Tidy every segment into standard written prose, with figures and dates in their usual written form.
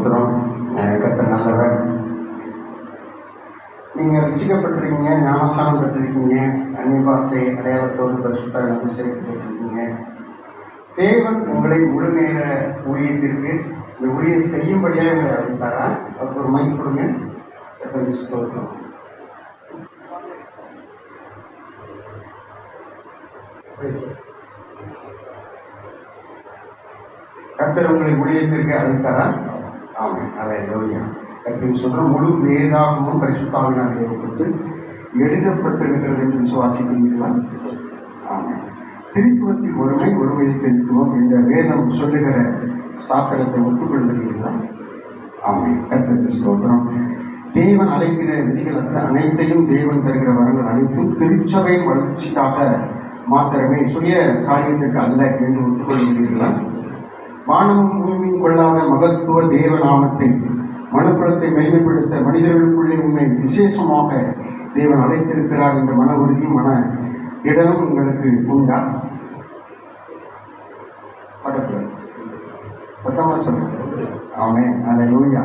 ஸ்தோத்திரம். கர்த்தர் நல்லவர். நீங்கள் ரட்சிக்கப்பட்டிருக்கீங்க, ஞானஸ்நானம் பெற்றிருக்கீங்க, அந்நிய பாஷை அடையாளத்தோடு பரிசுத்த அபிஷேகப்பட்டிருக்கீங்க. தேவன் உங்களை முழு நேர ஊழியத்திற்கு இந்த ஊழியம் செய்யும்படியாக உங்களை அழைத்தாரா? அவருக்கு ஒரு மைக் கொடுங்க. கர்த்தருக்கு ஸ்தோத்திரம். கர்த்தர் உங்களை ஊழியத்திற்கு அழைத்தாரா? ஆமாம், அல்லேலூயா. கர்த்தர் சொல்ற முழு வேதாகமும் பரிசுத்தாவினால் ஏற்பட்டு எழுதப்பட்டிருக்கிறது என்று விசுவாசிக்கிறீர்களா? ஆமாம். திருத்துவத்தில் ஒருமை, ஒருமையில் திருத்துவம் என்ற வேதம் சொல்லுகிற சாத்திரத்தை ஒப்புக்கொள்கிறீர்களா? ஆமாம். கர்த்தருக்கு ஸ்தோத்திரம். தேவன் அழைக்கிற விதிகள் அல்ல, அனைத்தையும் தேவன் தருகிற வரங்கள் அனைத்தும் திருச்சபையின் வளர்ச்சிக்காக மாத்திரமே, சுய காரியத்திற்கு அல்ல என்று ஒத்துக்கொள்கிறீர்களா? வானமும் பூமியும் கொள்ளாத மகத்துவ தேவநாமத்தை, மனுக்குலத்தை மேன்மைப்படுத்த மனிதர்களுக்குள்ளே உண்மை விசேஷமாக தேவன் அழைத்திருக்கிறார் என்ற மன உறுதி, மன இடமும் உங்களுக்கு உண்டா? பக்கத்தில் சத்தமாக சொல்லுங்க. ஆமென், அல்லேலூயா.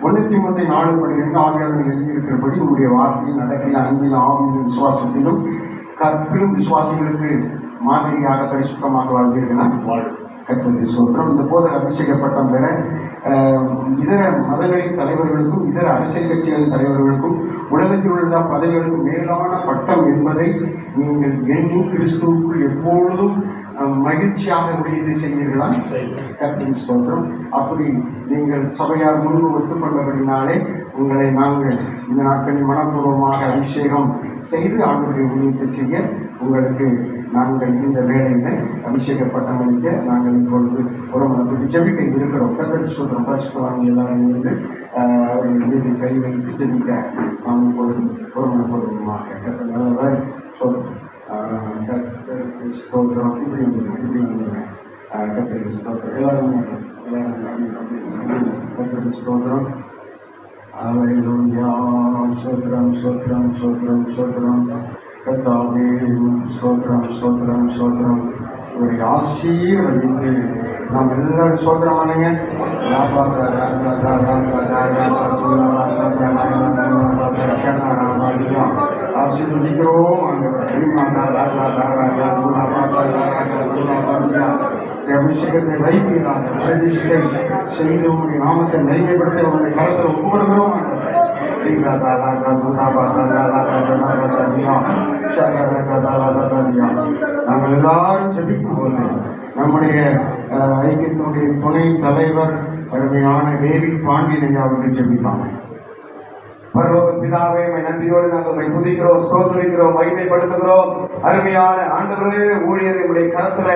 1 தீமோத்தேயு 4:12 ஆவியானவர் எழுதியிருக்கிறபடி உங்களுடைய வார்த்தையில், நடக்கையில், அன்பில், ஆவியிலும், விசுவாசத்திலும் கற்பிலும் விசுவாசிகளுக்கு மாதிரியாக பரிசுத்தமாக வாழ்ந்தீர்களா? கர்த்தருக்கு ஸ்தோத்திரம். இந்த போது அபிஷேக பட்டம் பெற இதர மதங்களின் தலைவர்களுக்கும் இதர அரசியல் கட்சிகளின் தலைவர்களுக்கும் உலகத்தில் உள்ள பதவிகளுக்கும் மேலான பட்டம் என்பதை நீங்கள் எண்ணி கிறிஸ்துவுக்குள் எப்பொழுதும் மகிழ்ச்சியாக ஊழியத்தை செய்வீர்களா? கர்த்தருக்கு ஸ்தோத்திரம். அப்படி நீங்கள் சபையார் முன்பு ஒத்துக்கொண்டபடினாலே உங்களை நாங்கள் இந்த நாட்களில் மனப்பூர்வமாக அபிஷேகம் செய்து ஆண்டவருடைய ஊழியத்தை செய்ய உங்களுக்கு நாங்கள் இந்த வேலையில அபிஷேக பட்டம் அளிக்க நாங்கள் இப்பொழுது ஒரு ஜெபிக்க இருக்கிறோம். கர்த்தருக்கு ஸ்தோத்திரம். பரிசுத்தவான்கள் எல்லாரும் இருந்து அவர்கள் மீது கை வைத்து ஜெபிக்க நாம் இப்பொழுது ஒரு மனப்பூர்வமாக கர்த்தர் நல்லவர் சொல்றோம். கர்த்தருக்கு ஸ்தோத்திரம். இப்படி வந்துடுங்க. கர்த்தருக்கு ஸ்தோத்திரம். எல்லாரும் கர்த்தருக்கு ஸ்தோத்திரம். அல்லேலூயா. ஸ்தோத்திரம், ஸ்தோத்திரம், ஸ்தோத்திரம், ஸ்தோத்திரம். கர்த்தாவே ஸ்தோத்திரம், ஸ்தோத்திரம், ஸ்தோத்திரம். இவரை ஆசீர்வதித்து நாம் எல்லாரும் ஸ்தோத்திரம் பண்ணுங்க. ஆசீர்வதிக்கிறோம். அபிஷேகத்தை வைப்பீராக பிரதிஷ்டை செய்து உங்களுடைய நாமத்தை நன்மைப்படுத்த உங்களுடைய கருத்தில் ஒப்புக்கொடுக்கிறோம். நாங்கள் எல்லாரும் ஜெபிக்கும் போது நம்முடைய ஐக்கியத்தினுடைய துணை தலைவர் அருமையான டேவிட் பாண்டியன் ஐயா அவர்கள் ஜெபிப்பாங்க. பரலோக பிதாவே, நன்றியோடு நாங்கள் துதிக்கிறோம், ஸ்தோத்திரிக்கிறோம், மகிமைப்படுத்துகிறோம். அருமையான ஆண்டவரே, ஊழியரை உடைய கரத்துல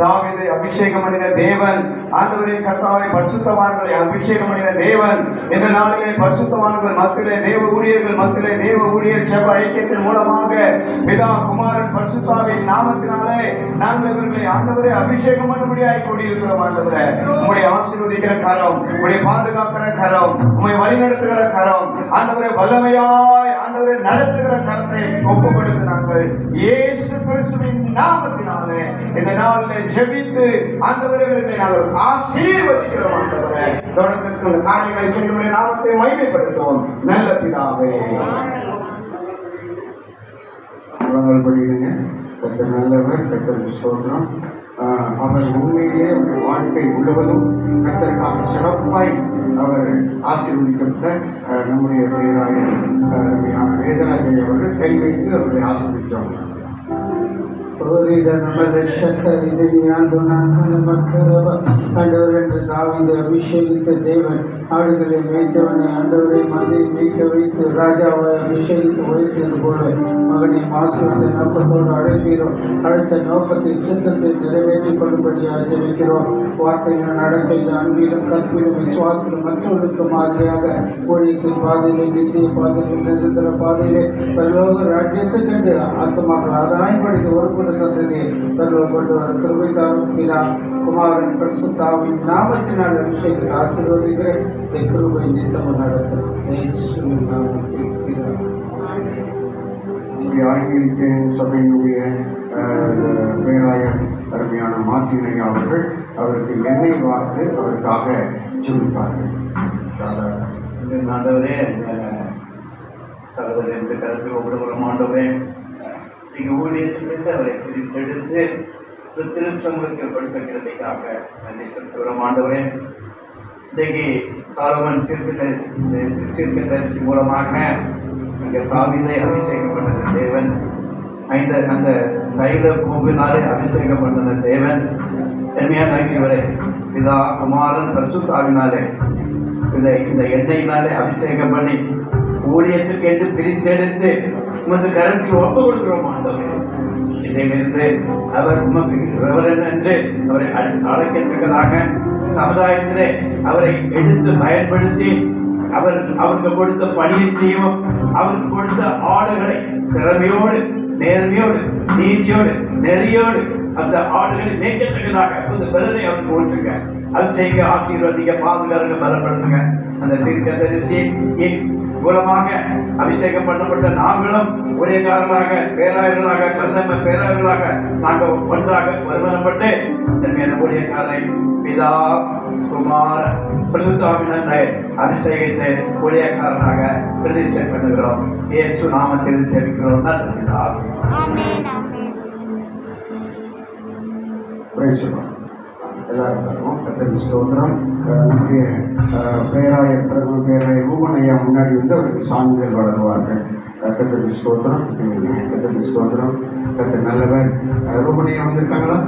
தாவீதை அபிஷேகம் பண்ணின தேவன், ஆண்டவரே கர்த்தாவை பரிசுத்தவான்களை அபிஷேகம் பண்ணின தேவன், இந்த நாளிலே பரிசுத்தவான்கள் மத்தியிலே, தேவ ஊழியர்கள் மத்தியிலே, தேவ ஊழியர் செப ஐக்கியத்தின் மூலமாக பிதா குமாரன் பரிசுத்தாவின் நாமத்தினாலே நாங்கள் இவர்களை ஆண்டவரே அபிஷேகம் பண்ணும்படியாய் கூடியிருக்கிறோம். ஆண்டவரே, உங்களுடைய ஆசீர்வதிக்கிற கரம், உங்களுடைய பாதுகாக்கிற கரம், உண்மை வழிநடத்துகிற கரம், ஆண்டவரே வல்லமையாய் ஆண்டவரே நடத்துகிற கரத்தை ஒப்புக்கொடுத்து நாங்கள் இயேசு கிறிஸ்துவின் நாமத்தினாலே இந்த நாளிலே ஜெபித்து ஆண்டவரே நாங்கள் ஆசீர்வதிக்கிறோம். ஆண்டவரே தொடர்ந்து காரியங்களை செய்ய நாமத்தை மகிமைப்படுத்துவோம். நல்ல பிதாவே, படிடுங்க. கர்த்தர் நல்லவர். கர்த்தருக்கு ஸ்தோத்திரம். அவர் உண்மையிலே அவருடைய வாழ்க்கை முழுவதும் கர்த்தருக்காக சிறப்பாய் அவர் ஆசீர்வதிக்கப்பட்ட நம்முடைய பெயராக வேதராஜை அவர்கள் கை வைத்து அவர்களை ஆசீர்வதித்தோம். அபிஷேகித்த தேவன், ஆடுகளை மேய்த்தவனை ஆண்டவரை மதை மீட்க வைத்து ராஜாவை அபிஷேகித்து வைத்தது போல மகனை மாசுவதை நோக்கத்தோடு அழைக்கிறோம். அடுத்த நோக்கத்தில் சித்தத்தை நிறைவேற்றிக் கொள்ளும்படியாக ஜெபிக்கிறோம். வார்த்தையிலும் நடக்கையிலும் அன்பிலும் கற்பிலும் விசுவாசத்திலும் மற்றவர்களுக்கு மாதிரியாக ஊழியத்தின் பாதையிலே, நித்திய பாதையிலே, நிரந்தர பாதையிலே பரலோக ராஜ்யத்தை கண்டு ஆத்மாக்கள் ஆதாயப்படுத்தி ஒரு சந்ததியை கொண்டு வர கிருபை தாரும். பிதா குமாரன் பரிசுத்தாவின் நாமத்தினால் அபிஷேகத்தை ஆசீர்வதிக்கிற கிருபை நித்தமும் நடத்தும். ஆங்கிலிக்க சபையினுடைய பேராயர் அருமையான மார்ட்டினை அவர்கள் அவருக்கு எண்ணெய் வார்த்து அவருக்காக ஜெபிப்பார்கள். ஆண்டவரே, சகோதரர் எந்த கருத்தில் ஒவ்வொரு ஆண்டவரே, நீங்கள் ஊழியத்திலிருந்து அவரை பிரித்தெடுத்து திருச்சமூகத்தில் படுத்துகிறதுக்காக நன்றி செலுத்துகிறோம். ஆண்டவரே, இன்றைக்கு சாலமன் தீர்க்கதரிசி மூலமாக அங்கே தாவீதை அபிஷேகம் பண்ண தேவன், அந்த தைல பூவினாலே அபிஷேகம் பண்ண தேவன், என்மையான இவரை பிதா குமாரன் பரிசுத்தாவினாலே இந்த எண்ணெயினாலே அபிஷேகம் பண்ணி ஊழியத்துக்கு என்று பிரித்தெடுத்து உமது கருத்தில் ஒப்பு கொடுக்கிறோம். ஆண்டவரே, இதிலிருந்து அவர் உமக்கு ரெவரன் என்று அவரை அழைக்கத்தக்கதாக சமுதாயத்திலே அவரை எடுத்து பயன்படுத்தி அவருக்கு கொடுத்த பணியத்தையும் அவருக்கு கொடுத்த ஆடுகளை திறமையோடு நேர்மையோடு நீதியோடு நெறியோடு அந்த ஆடுகளை மேய்க்கத்தக்கதாக அந்த பலனை அவருக்கு ஓட்டுங்க. அபிஷேக ஆசீர்வதிக்க பாதுகாருங்க, பலப்படுத்துங்க. அந்த தீர்க்கதரிசி மூலமாக அபிஷேகம் பண்ணப்பட்ட நாங்களும் ஊழியக்காரர்களாக பேராயர்களாக பிரதம பேராயர்களாக நாங்கள் ஒன்றாக வருமானப்பட்டு தன்மையான ஊழியக்காரரை பிதா குமார பரிசுத்தாவினரை அபிஷேகித்து ஊழியக்காரனாக பிரதிஷ்டை பண்ணுகிறோம். இயேசு நாமத்தில் ஜெபிக்கிறோம். எல்லாரும் கர்த்தருக்கு ஸ்தோத்திரம். நம்முடைய பேராயர் பிரதம பேராயர் ரூபனையா முன்னாடி வந்து அவருக்கு சான்றிதழ் வழங்குவார்கள். கர்த்தருக்கு ஸ்தோத்திரம், கர்த்தருக்கு ஸ்தோத்திரம். கர்த்தர் நல்லவர். ரூபனையா வந்திருக்காங்களா?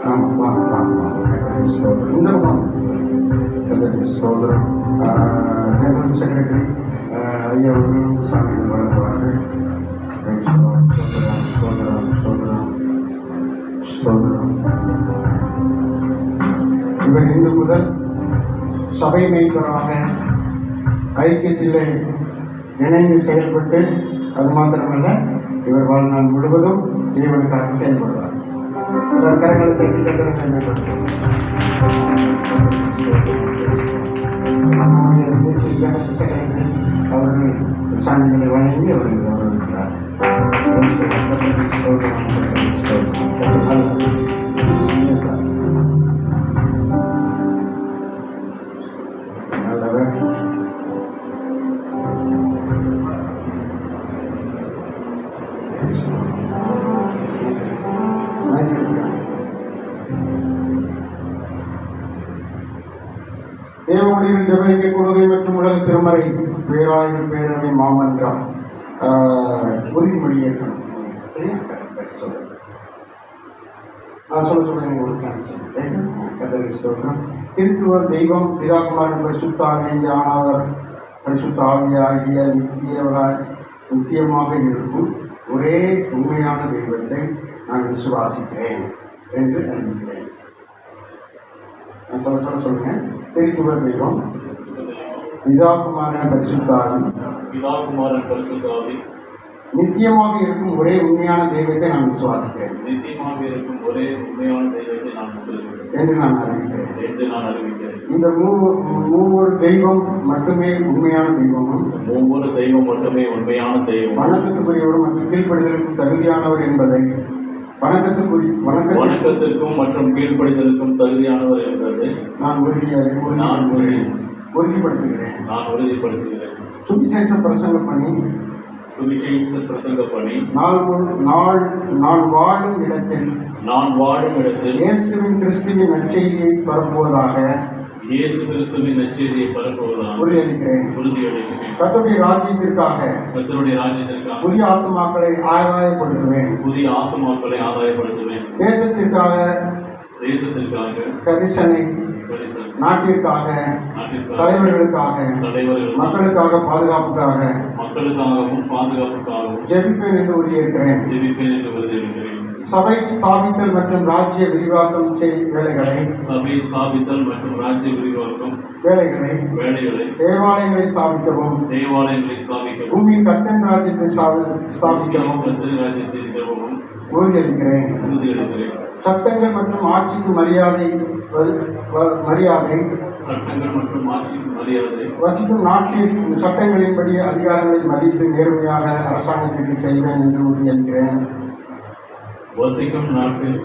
ஆமாம், வாங்க வாங்க வாங்க. கர்த்தருக்கு ஸ்தோத்திரம். இந்த பக்கம் கர்த்தருக்கு ஸ்தோத்திரம். ஜெனரல் செக்ரட்டரி ஐயா அவர்களும் சான்றிதழ் வழங்குவார்கள். ஸ்தோத்திரம் ஸ்தோத்திரம் ஸ்தோத்திரம் ஸ்தோத்திரம். இவர் இன்று முதல் சபை மேய்ப்பராக ஐக்கியத்திலே இணைந்து செயல்பட்டு, அது மாத்திரமல்ல, இவர் வாழ்நாள் முழுவதும் தேவனுக்காக செயல்படுவார். எல்லார் கரங்களை தட்டி அவர்கள் சான்றிதழை வழங்கி அவர்கள் கௌரவிக்கிறார். நல்லவர். தேவனுடைய ஜெபைக்கு கொள்கை மற்றும் உலக திருமறை பேராய்வு பேரவை மாமன்றம் உறுதிமொழியேற்கணும். சரியா? நான் சொல்லுறேன் ஒரு சொல்றேன். திருத்துவர் தெய்வம் பிதாகுமாரன் பரிசுத்தாவியானவர் பரிசுத்தாவியாகிய நித்தியமாக இருக்கும் ஒரே உண்மையான தெய்வத்தை நான் விசுவாசிக்கிறேன் என்று அறிவிக்கிறேன். நான் சொல்லுங்க. திருத்துவர் தெய்வம் பிதாகுமாரன் பரிசுத்தாவி நித்தியமாக இருக்கும் ஒரே உண்மையான தெய்வத்தை நான் விசுவாசிக்கிறேன் என்று நான் அறிவிக்கிறேன். இந்த மூவொரு தெய்வம் மட்டுமே உண்மையான தெய்வமும் வணக்கத்துக்குரியவர் மற்றும் கீழ்ப்படிதலுக்கும் தகுதியானவர் என்பதை வணக்கத்திற்கும் மற்றும் கீழ்ப்படிதலுக்கும் தகுதியானவர் என்பதை நான் உறுதிப்படுத்துகிறேன். சுவிசேஷ பிரசங்க பணி நான் வாழும் இடத்தில் இயேசுவின் கிறிஸ்துவின் நற்செய்தியை பரப்புவதாக உறுதியளிக்கிறேன். கர்த்தருடைய ராஜ்யத்திற்காக புதிய ஆத்துமாக்களை ஆதாயப்படுத்துவேன். தேசத்திற்காக கரிசனை, நாட்டிற்காக, தலைவர்களுக்காக, மக்களுக்காக, பாதுகாப்புக்காகவும் ஜெபிப்பேன் என்று உறுதியேற்கிறேன். சபை ஸ்தாபித்தல் மற்றும் ராஜ்ய விரிவாக்கம் வேலைகளை தேவாலயங்களை ஸ்தாபிக்கவும் பூமியின் கர்த்தரின் ராஜ்யத்தை ஸ்தாபிக்கவும் உறுதியளிக்கிறேன். உறுதியளிக்கிறேன். சட்டங்கள் மற்றும் ஆட்சிக்கு மரியாதை சட்டங்கள் மற்றும் ஆட்சிக்கு மரியாதை வசிக்கும் நாட்டில் சட்டங்களின்படி அதிகாரங்களை மதித்து நேர்மையாக அரசாங்கத்திற்கு செய்வேன் என்று உறுதியளிக்கிறேன். வசிக்கும் நாட்டில்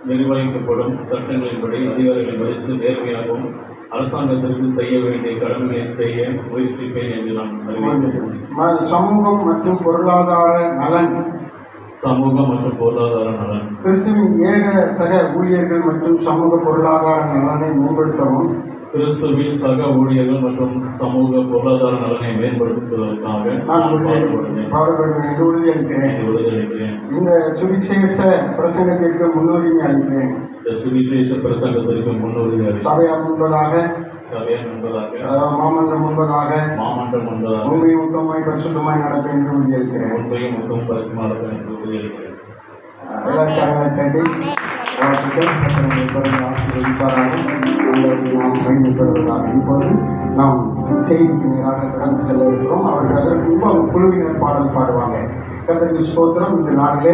நிர்வகிக்கப்படும் சட்டங்களின்படி அதிகாரிகளை மதித்து நேர்மையாகவும் அரசாங்கத்திற்கு செய்ய வேண்டிய கடமைகளை செய்ய முயற்சிப்பேன் என்று நான் அறிவிக்கிறேன். சமூகம் மற்றும் பொருளாதார நலன் கிறிஸ்துவின் ஏக சக ஊழியர்கள் மற்றும் சமூக பொருளாதார நலனை மேம்படுத்தவும் கிறிஸ்துவின் சக ஊழியர்கள் மற்றும் சமூக பொருளாதார நலனை மேம்படுத்துவதற்காக நான் பாடுபடுவேன் என்று உறுதியளிக்கிறேன். இந்த சுவிசேஷ பிரசங்கத்திற்கு முன்னுரிமை அளிக்கிறேன். சபையார் முன்பதாக மாமன்றம் முன்பதாக உண்மையும் உத்தமாய் பரிசுத்தமாய் நடப்பேன் என்று உறுதியளிக்கிறேன். இப்போது நாம் செய்திக்கு நேராக கடந்து செல்ல இருக்கிறோம். அவர்கள் அதற்கு முன்பு அவங்க குழுவினர் பாடல் பாடுவாங்க. கர்த்தருக்கு ஸ்தோத்திரம். இந்த நாளிலே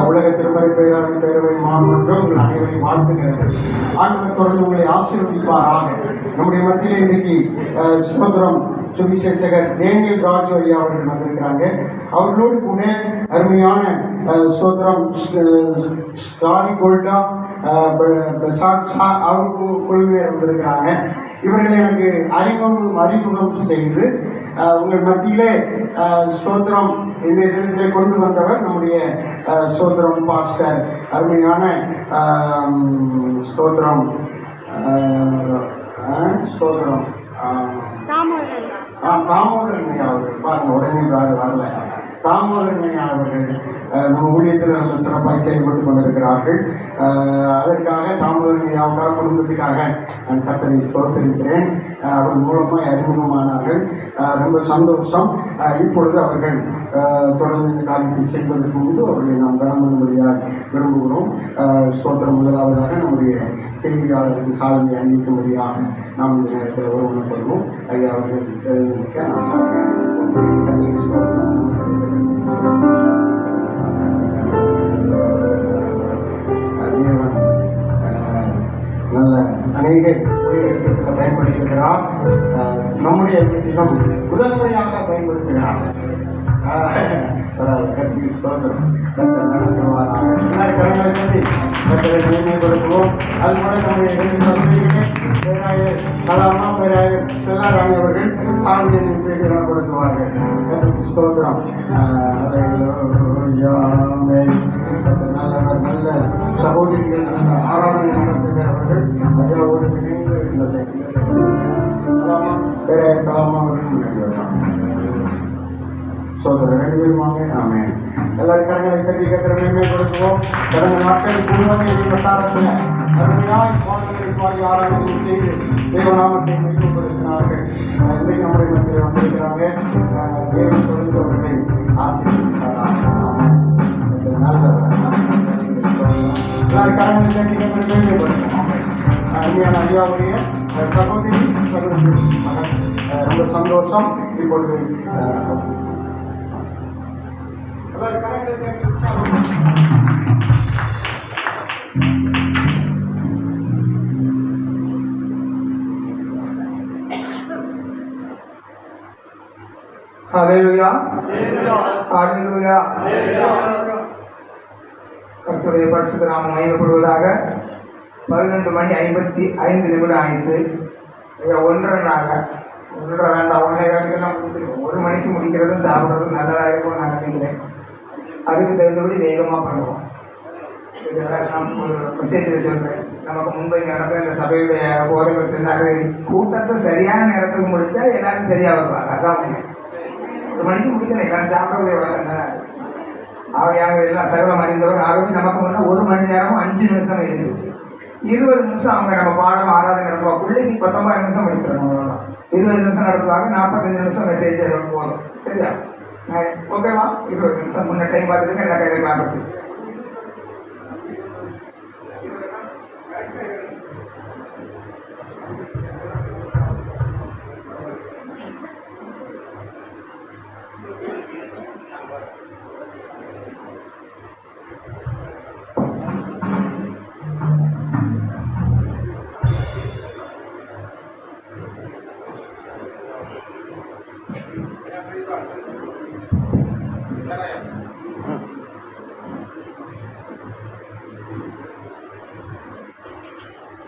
உலக திருமறை பேரவை மாமன்றம் உங்கள் அனைவரையும் வாழ்த்துகிறது. ஆண்டவர் தொடர்ந்து உங்களை ஆசீர்வதிப்பாராக. நம்முடைய மத்தியிலே இன்றைக்கு ஸ்தோத்திரம் சுவிசேஷகர் டேனியல் ராஜு ஐயா அவர்கள் வந்திருக்கிறாங்க. அவர்களோடு கூட அருமையான ஸ்தோத்திரம் ஸ்டாரி கோல்டா அவருக்கு குழுவினர் வந்திருக்கிறாங்க. இவர்கள் எனக்கு அறிமுகம் செய்து உங்கள் மத்தியிலே ஸ்தோத்திரம் இந்த தினத்திலே கொண்டு வந்தவர் நம்முடைய ஸ்தோத்திரம் பாஸ்டர் அருமையான ஸ்தோத்திரம் ஸ்தோத்திரம் தாமோதரன் ஐயா அவர்கள் பாருங்க, உடனே வரல. தாமோதரன் ஐயா அவர்கள் நம்ம ஊழியத்தில் ரொம்ப சிறப்பாக செயல்பட்டு கொண்டிருக்கிறார்கள். அதற்காக தாமோதரன் ஐயாவுக்காக குடும்பத்துக்காக நான் கர்த்தரை ஸ்தோத்திரிக்கிறேன். அவர் மூலமாக அறிமுகமானார்கள். ரொம்ப சந்தோஷம். இப்பொழுது அவர்கள் தொடர்ந்து இந்த காரியத்தை செய்வதற்கு முன்பு அவர்களை நாம் கனம் பண்ணும்படியாக விரும்புகிறோம். ஸ்தோத்திரம். முதலாவதாக நம்முடைய செய்தியாளருக்கு சாதனை அணிவிக்கும்படியாக நாம் இந்த நேரத்தில் ஒருவனை கொள்வோம். ஐயா அவர்கள் நாம் நல்ல அநேக ஊழியத்தில் பயன்படுத்துகிறார். நம்முடைய வீட்டிலும் முதன்மையாக பயன்படுத்துகிறார். மேம்படுத்துவோம். அது போல நம்முடைய பேராயர் கலாமா பேராயர் செல்லாராணி அவர்கள் சாமியின் பேசப்படுத்துவார்கள். ஸ்தோத்திரம். நல்ல சகோதரிகள் ஆராதனை நடத்துகிறவர்கள் ஐயாவோடு இணைந்து இந்த பேராயர் கலாமா அவர்கள் சோதரர் 2 பேருமாங்க. ஆமே. எல்லாரும் கரங்களை தட்டி கத்திர மேம்படுத்துவோம். கடந்த நாட்கள் குடும்பத்தை வட்டாரத்தில் அருமையாய் பாடி ஆராதனை செய்து தேவநாமத்தை மையப்படுத்தினார்கள். இன்றைக்கு நம்முடைய மத்தியில் வந்திருக்கிறாங்க. தேவன் தொடர்ந்து அவர்களை ஆசீர்வதிக்கிறார்கள். எல்லாரும் கரங்களை தட்டி கத்திர மேம்படுத்துவோம். அருமையான ஐயாவுடைய சகோதரி மகன் ரொம்ப சந்தோஷம். இப்பொழுது ஹல்லேலூயா ஹல்லேலூயா. கர்த்தருடைய பரிசுத்த நாமம் மகிமைப்படுவதாக. 11:55 ஆயிற்று. 1:30 வேண்டாம், 1:15 முடிச்சிருக்கோம். 1 மணிக்கு முடிக்கிறதும் சாப்பிட்றதும் நல்லதாக இருக்கும் நான் நினைக்கிறேன். அதுக்கு தகுந்தபடி வேகமாக பண்ணுவோம். நான் ஒரு மெசேஜில் சொல்கிறேன். நமக்கு முன்பு இங்கே நடக்கிற இந்த சபையுடைய போதகர் சொன்னார்கள், கூட்டத்தை சரியான நேரத்துக்கு முடித்தா எல்லாரும் சரியாக வருவாங்க. அதான் 1 மணிக்கு முடிக்கணும். எல்லாரும் சாப்பிடக்கூடிய வழக்கம் தானே. ஆகையாக எல்லாம் சகலம் அறிந்தவர். ஆகவே நமக்கு முன்னே 1 மணி நேரம் 5 நிமிஷம் இருக்குது. 20 நிமிஷம் அவங்க நம்ம பாடம் ஆராதனை நடத்துவாங்க. பிள்ளைக்கு 19 நிமிஷம் முடிச்சிடணும். அவ்வளோதான். 20 நிமிஷம் நடத்துவாங்க. 45 நிமிஷம் மெசேஜ் போதும். சரியா? ஓகேவா? 20 நிமிஷம் முன்ன டைம் பார்த்துட்டு என்ன கையில் பார்த்து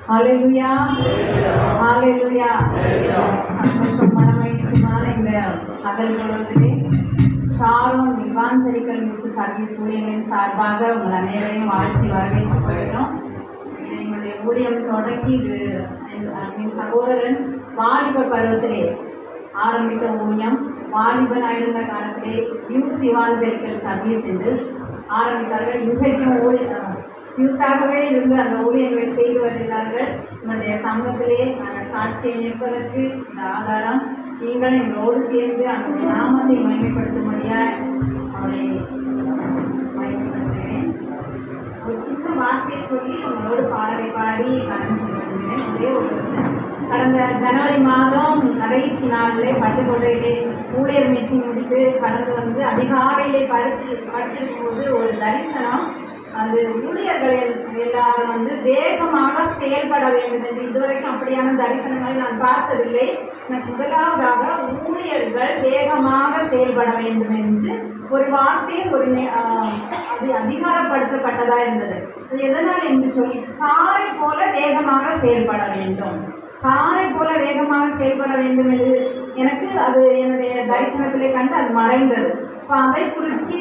ஹalleluya ஹalleluya. சந்தோஷம் மனமகிழ்ச்சியான இந்த பகல் பொழுதிலே ஷாரோன் இவாஞ்சலிக்கல் யூத் சர்வீஸ் ஊழியர்களின் சார்பாக உங்கள் அனைவரையும் வாழ்த்தி வரவேற்றுக் கொள்கிறோம். எங்களுடைய ஊழியம் தொடங்கி இது என் சகோதரன் வாலிப பருவத்திலே ஆரம்பித்த ஊழியம். வாலிபனாக இருந்த காலத்திலே யூத் இவாஞ்சலிக்கல் சர்வீஸ் என்று ஆரம்பித்தார்கள். இன்றைக்கும் யூத்தாகவே இருந்து அந்த ஊழியர்களை செய்து வருகிறார்கள். நம்முடைய சமூகத்திலே நாங்கள் சாட்சியை நிற்பதற்கு இந்த ஆதாரம். நீங்களும் எங்களோடு சேர்ந்து அந்த நாமத்தை மகிமைப்படுத்தும்படியாக அவரை மகிமைப்படுத்துகிறேன். ஒரு சின்ன வார்த்தையை சொல்லி உங்களோடு பாடலை பாடி கடந்து செல்கிறேன். ஒரே ஒரு கடந்த ஜனவரி மாதம் கடைசி நாளிலே பட்டுக்கோட்டையிலே ஊழியர் மீட்டிங் முடித்து கடந்து வந்து அதிகாலையிலே படுத்திருக்கும் போது ஒரு தரிசனம். அது ஊழியர்கள் எல்லாரும் வந்து வேகமாக செயல்பட வேண்டும் என்று இதுவரைக்கும் அப்படியான தரிசனங்களை நான் பார்த்ததில்லை. எனக்கு முதலாவதாக ஊழியர்கள் வேகமாக செயல்பட வேண்டும் என்று ஒரு வார்த்தையில் அது அதிகாரப்படுத்தப்பட்டதா இருந்தது. அது எதனால் என்று சொல்லி காரை போல வேகமாக செயல்பட வேண்டும், காரை போல வேகமாக செயல்பட வேண்டும் என்று எனக்கு அது என்னுடைய தரிசனத்திலே கண்டு அது மறைந்தது. இப்போ அதை குறித்து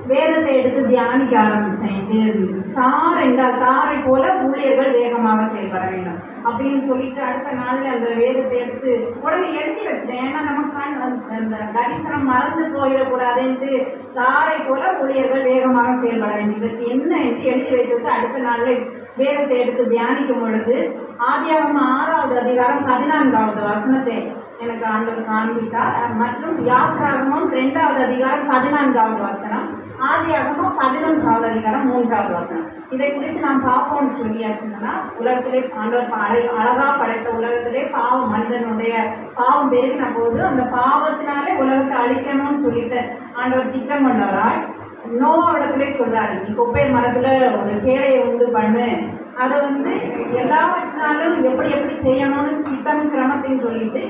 வேதத்தை எடுத்து தியானிக்க ஆரம்பித்தேன். இது கார் என்றால் காரை போல ஊழியர்கள் வேகமாக செயல்பட வேண்டும் அப்படின்னு சொல்லிட்டு அடுத்த நாளில் அந்த வேதத்தை எடுத்து உடனே எழுதி வச்சுட்டேன். ஏன்னா நமக்கு அந்த தரிசனம் மறந்து போயிடக்கூடாதுன்ட்டு காரை போல ஊழியர்கள் வேகமாக செயல்பட வேண்டும், இதற்கு என்ன என்று எழுதி வைத்துவிட்டு அடுத்த நாளில் வேதத்தை எடுத்து தியானிக்கும் பொழுது ஆதியாகமம் 6வது அதிகாரம் 14வது வசனத்தை எனக்கு ஆண்டவர் காண்பித்தார். மற்றும் யாத்ராகமம் 2வது அதிகாரம் 14வது வசனம், ஆதியாகமம் 11வது அதிகாரம் 3வது வசனம். இதை குறித்து நாம் பார்ப்போம்னு சொல்லியாச்சுன்னா உலகத்திலே ஆண்டவர் அழகாக படைத்த உலகத்திலே பாவம் மனிதனுடைய பாவம் பெருகின போது அந்த பாவத்தினாலே உலகத்தை அழிக்கணும்னு சொல்லிட்டு ஆண்டவர் திட்டம் கொண்டவராய் நோவாவிடத்திலே சொல்றாரு, நீ குப்பை மரத்துல ஒரு கேளையை உண்டு பண்ணு, அதை வந்து எல்லாவற்றினாலும் எப்படி எப்படி செய்யணும்னு திட்டம் கிரமத்தையும் சொல்லிட்டு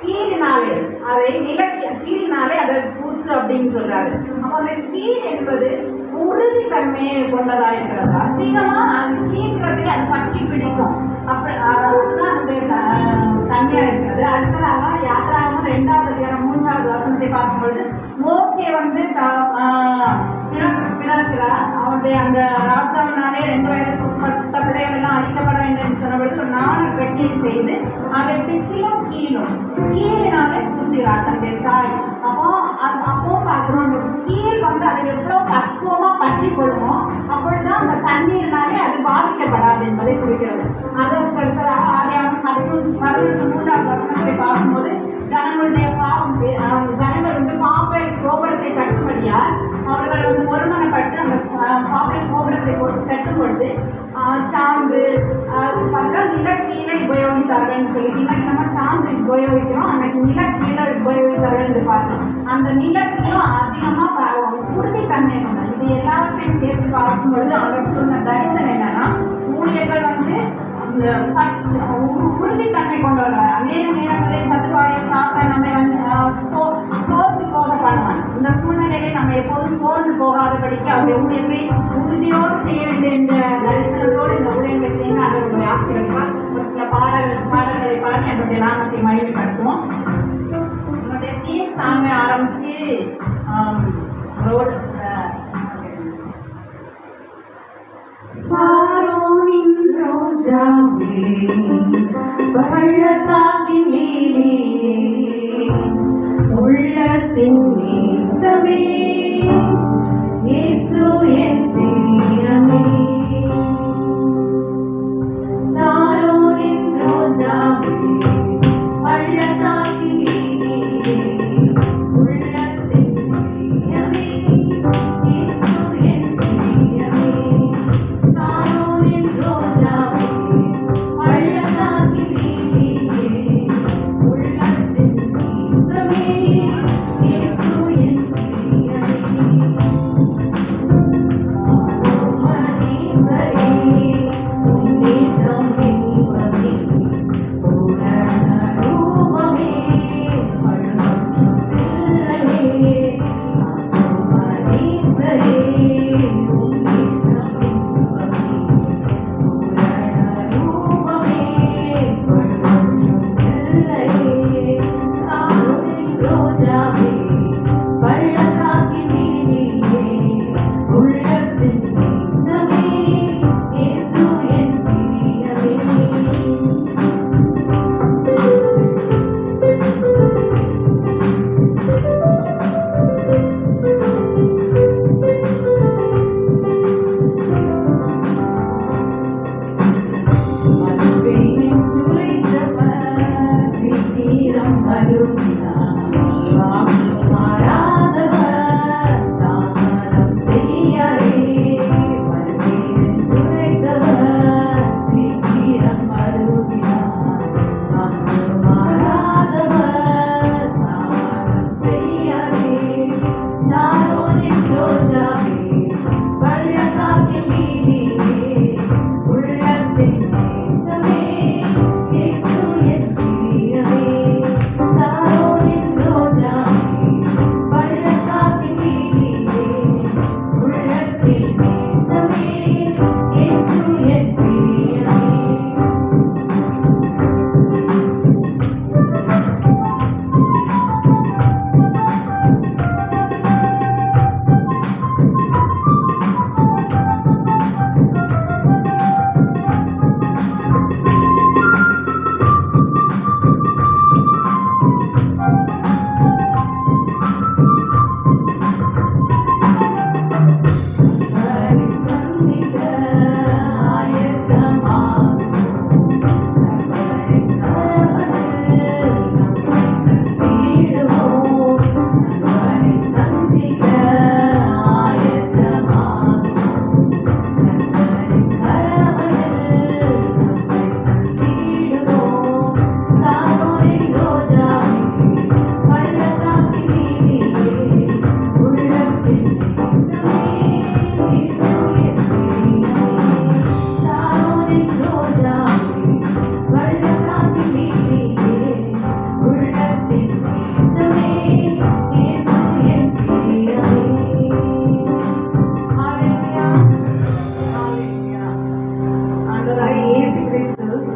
கீழினாலே அதை கீழினாலே அதை பூசு அப்படின்னு சொல்றாரு. அப்போ அந்த கீழ் என்பது உறுதித்தன்மையை கொண்டதா இருக்கிறது. அதிகமா அது சீக்கிரத்திலே அது பற்றி பிடிக்கும். அதுதான் அந்த தன்மையா இருக்கிறது. அடுத்ததாக யாத்ராகமம் 2வது அதிகாரம் 3வது வசனத்தை பார்க்கும்பொழுது மோசே வந்து பிறக்கிறார். அவருடைய அந்த ராஜாவினாலே 2 வயதுக்கு உட்பட்ட பிள்ளைகள் எல்லாம் அழிக்கப்பட வேண்டும் என்று சொன்னபொழுது ஒரு நாணல் கட்டியை செய்து அதை பிசிலும் கீழினாலே பூசுகிறார் தன்னுடைய தாய். அப்போ பார்க்குறோம் அந்த கீழ் வந்து அதை எவ்வளோ பக்குவமா பற்றி கொள்ளுமோ அப்பொழுதுதான் அந்த தண்ணீர்னாலே அது பாதிக்கப்படாது என்பதை குறிக்கிறது. அதற்கு அடுத்ததாக ஆதியாகமம் 11:3வது வசனத்தை பார்க்கும்போது ஜனங்களுடைய பாவம் ஜனங்கள் வந்து பாப்பை கோபுரத்தை கட்டும்படியால் அவர்கள் வந்து ஒருமனப்பட்டு அந்த பாப்பை கோபுரத்தை கட்டும் பொழுது சாந்து நிலக்கீழே உபயோகித்தார்கள் சொல்லி இன்னைக்கு நம்ம சாந்து உபயோகிக்கிறோம், அன்னைக்கு நிலக்கீழே உபயோகித்தார்கள் என்று பார்த்தோம். அந்த நிலக்கீழும் அதிகமாக உறுதித்தன்மை கொண்டது. இது எல்லாவற்றையும் சேர்த்து பார்க்கும் பொழுது அவர் சொன்ன தரிசனம் என்னன்னா ஊழியர்கள் வந்து அந்த உறுதித்தன்மை கொண்டவர்கள். அநேக நேரங்களில் சத்துவாயை சாத்த நம்மை வந்து சோர்ந்து போக பண்ணுவாங்க. இந்த சூழ்நிலையிலே நம்ம எப்போதும் சோர்ந்து போகாதபடிக்கு அவருடைய ஊழியத்தை உறுதியோடு செய்ய வேண்டிய இந்த தரிசனத்தோடு இந்த ஊழியங்களை செய்ய அவருடைய ஆசிரியர்கள் ஒரு சில பாடல்களை பாடி என்னுடைய நாமத்தை மகிமைப்படுத்துவோம். என்னுடைய தீம் சாமி ஆரம்பிச்சு சாரோனின் ரோஜாவே பள்ளத்தாக்கின் நீலே உள்ளத்தின் நேசமே இயேசு என் பிரியமே. சாரோனின் ரோஜாவே பள்ளத்தாக்கின் நீலே உள்ளத்தின் பிரியமே இயேசு என் பிரியமே. சாரோனின் ரோஜாவே பள்ளத்தாக்கின் நீலே உள்ளத்தின் நேசமே இயேசு என் பிரியமே.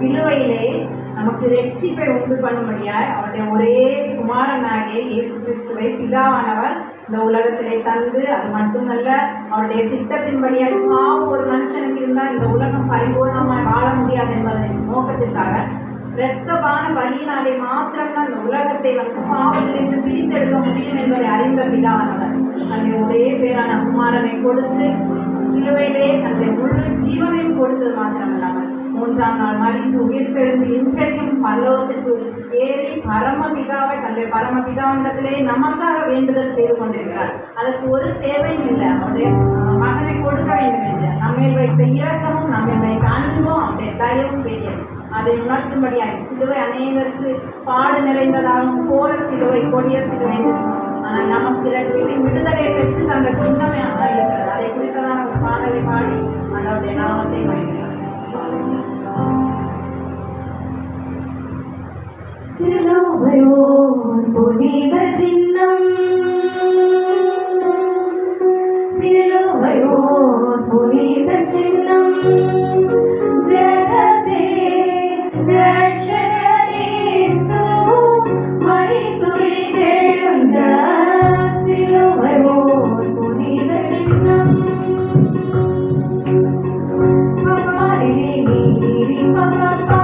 சிலுவையிலே நமக்கு ரட்சிப்பை உண்டு பண்ணும்படியாய் அவருடைய ஒரே குமாரனாகிய இயேசு கிறிஸ்துவை பிதாவானவர் இந்த உலகத்திலே தந்து, அது மட்டுமல்ல அவருடைய திட்டத்தின்படியாக பாவம் ஒரு மனுஷனுக்கு இருந்தால் இந்த உலகம் பரிபூர்ணமாய் வாழ முடியாது என்பதன் நோக்கத்திற்காக இரத்தபான பலியினாலே மாத்திரம்தான் இந்த உலகத்தை பாவத்திலிருந்து பிரித்தெடுக்க முடியும் என்பதை அறிந்த பிதாவானவர் தன்னுடைய ஒரே பேரான குமாரனை கொடுத்து சிலுவையிலே தன்னுடைய முழு ஜீவனையும் கொடுத்தது மாத்திரமல்லாமல் 3ஆம் நாள் மறித்து உயிர்த்தெழுந்து இன்றைக்கும் பரலோகத்திற்கு ஏறி பரமபிதாவை தன்னுடைய பரமபிதாவிடத்திலே நமக்காக வேண்டுதல் செய்து கொண்டிருக்கிறார். அதற்கு ஒரு தேவையும் இல்லை. அவருடைய மகனை கொடுக்க வேண்டும் என்று நம்மை வைத்த இரக்கமும் நம்மை வைத்த அன்பும் அவருடைய தயவும் பெரியது. அதை உணர்த்தும்படியாக சிலுவை அநேகருக்கு பாடு நிறைந்ததாகவும் கோர சிலுவை கொடிய சிலுவை இருக்கும். ஆனால் நமக்கு ரட்சிப்பின் விடுதலை பெற்று தந்த சின்னமே இருக்கிறது. அதை குறித்ததான ஒரு பாடலை பாடி அவருடைய நாமத்தை வைக்கிறார். சிலுவையோர் புனித சின்னம், சிலுவையோர் புனித சின்னம், ஜெகதே ரட்சகர் இயேசு மரித்துயிர்த்தெழுந்த சிலுவையோர் புனித சின்னம். சமாரி நீரி பகப்பா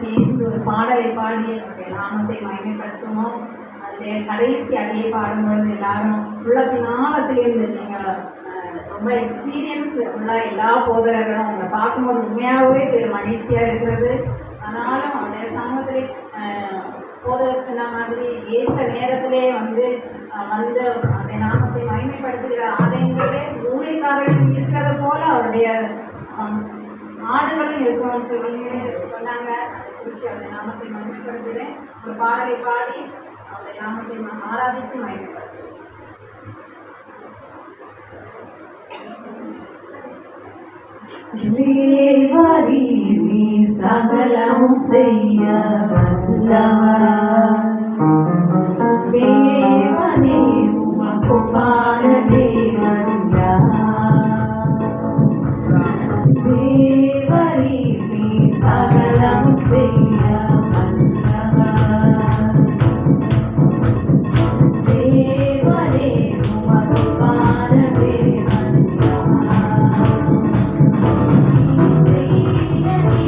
சேர்ந்து ஒரு பாடலை பாடி என்னுடைய நாமத்தை மகிமைப்படுத்தணும். அதில் கடைசி அடையை பாடும்பொழுது எல்லாரும் உள்ளத்தின் ஆழத்திலிருந்து நீங்கள் ரொம்ப எக்ஸ்பீரியன்ஸ் ஃபுல்லாக எல்லா போதகர்களும் அவங்களை பார்க்கும்போது உண்மையாகவே பெரும் மகிழ்ச்சியாக இருக்கிறது. ஆனாலும் அவருடைய சமூகத்திலே போதகர் சொன்ன மாதிரி ஏற்ற நேரத்திலே வந்து அந்த நாமத்தை மகிமைப்படுத்துகிற ஆலயங்களே ஊழியக்காரர்கள் இருக்கிறது போல அவருடைய ஆடுகளும் இருக்கணும்னு சொன்னாங்க. அவருடைய நாமத்தை மகிமைப்படுத்துகிறேன். ஒரு பாடலை பாடி அவருடைய நாமத்தை ஆராதித்து மகிமைப்படுத்துகிறேன். தேவரீ நீ சகலமும் செய்ய வல்லவரா, தேவனே உமக்குமான தேவன் யார்? தேவரீ நீ சகலமும் செய்ய வல்லவரா, தேவனே உமக்குமான தேவன் யார்? தேவரீ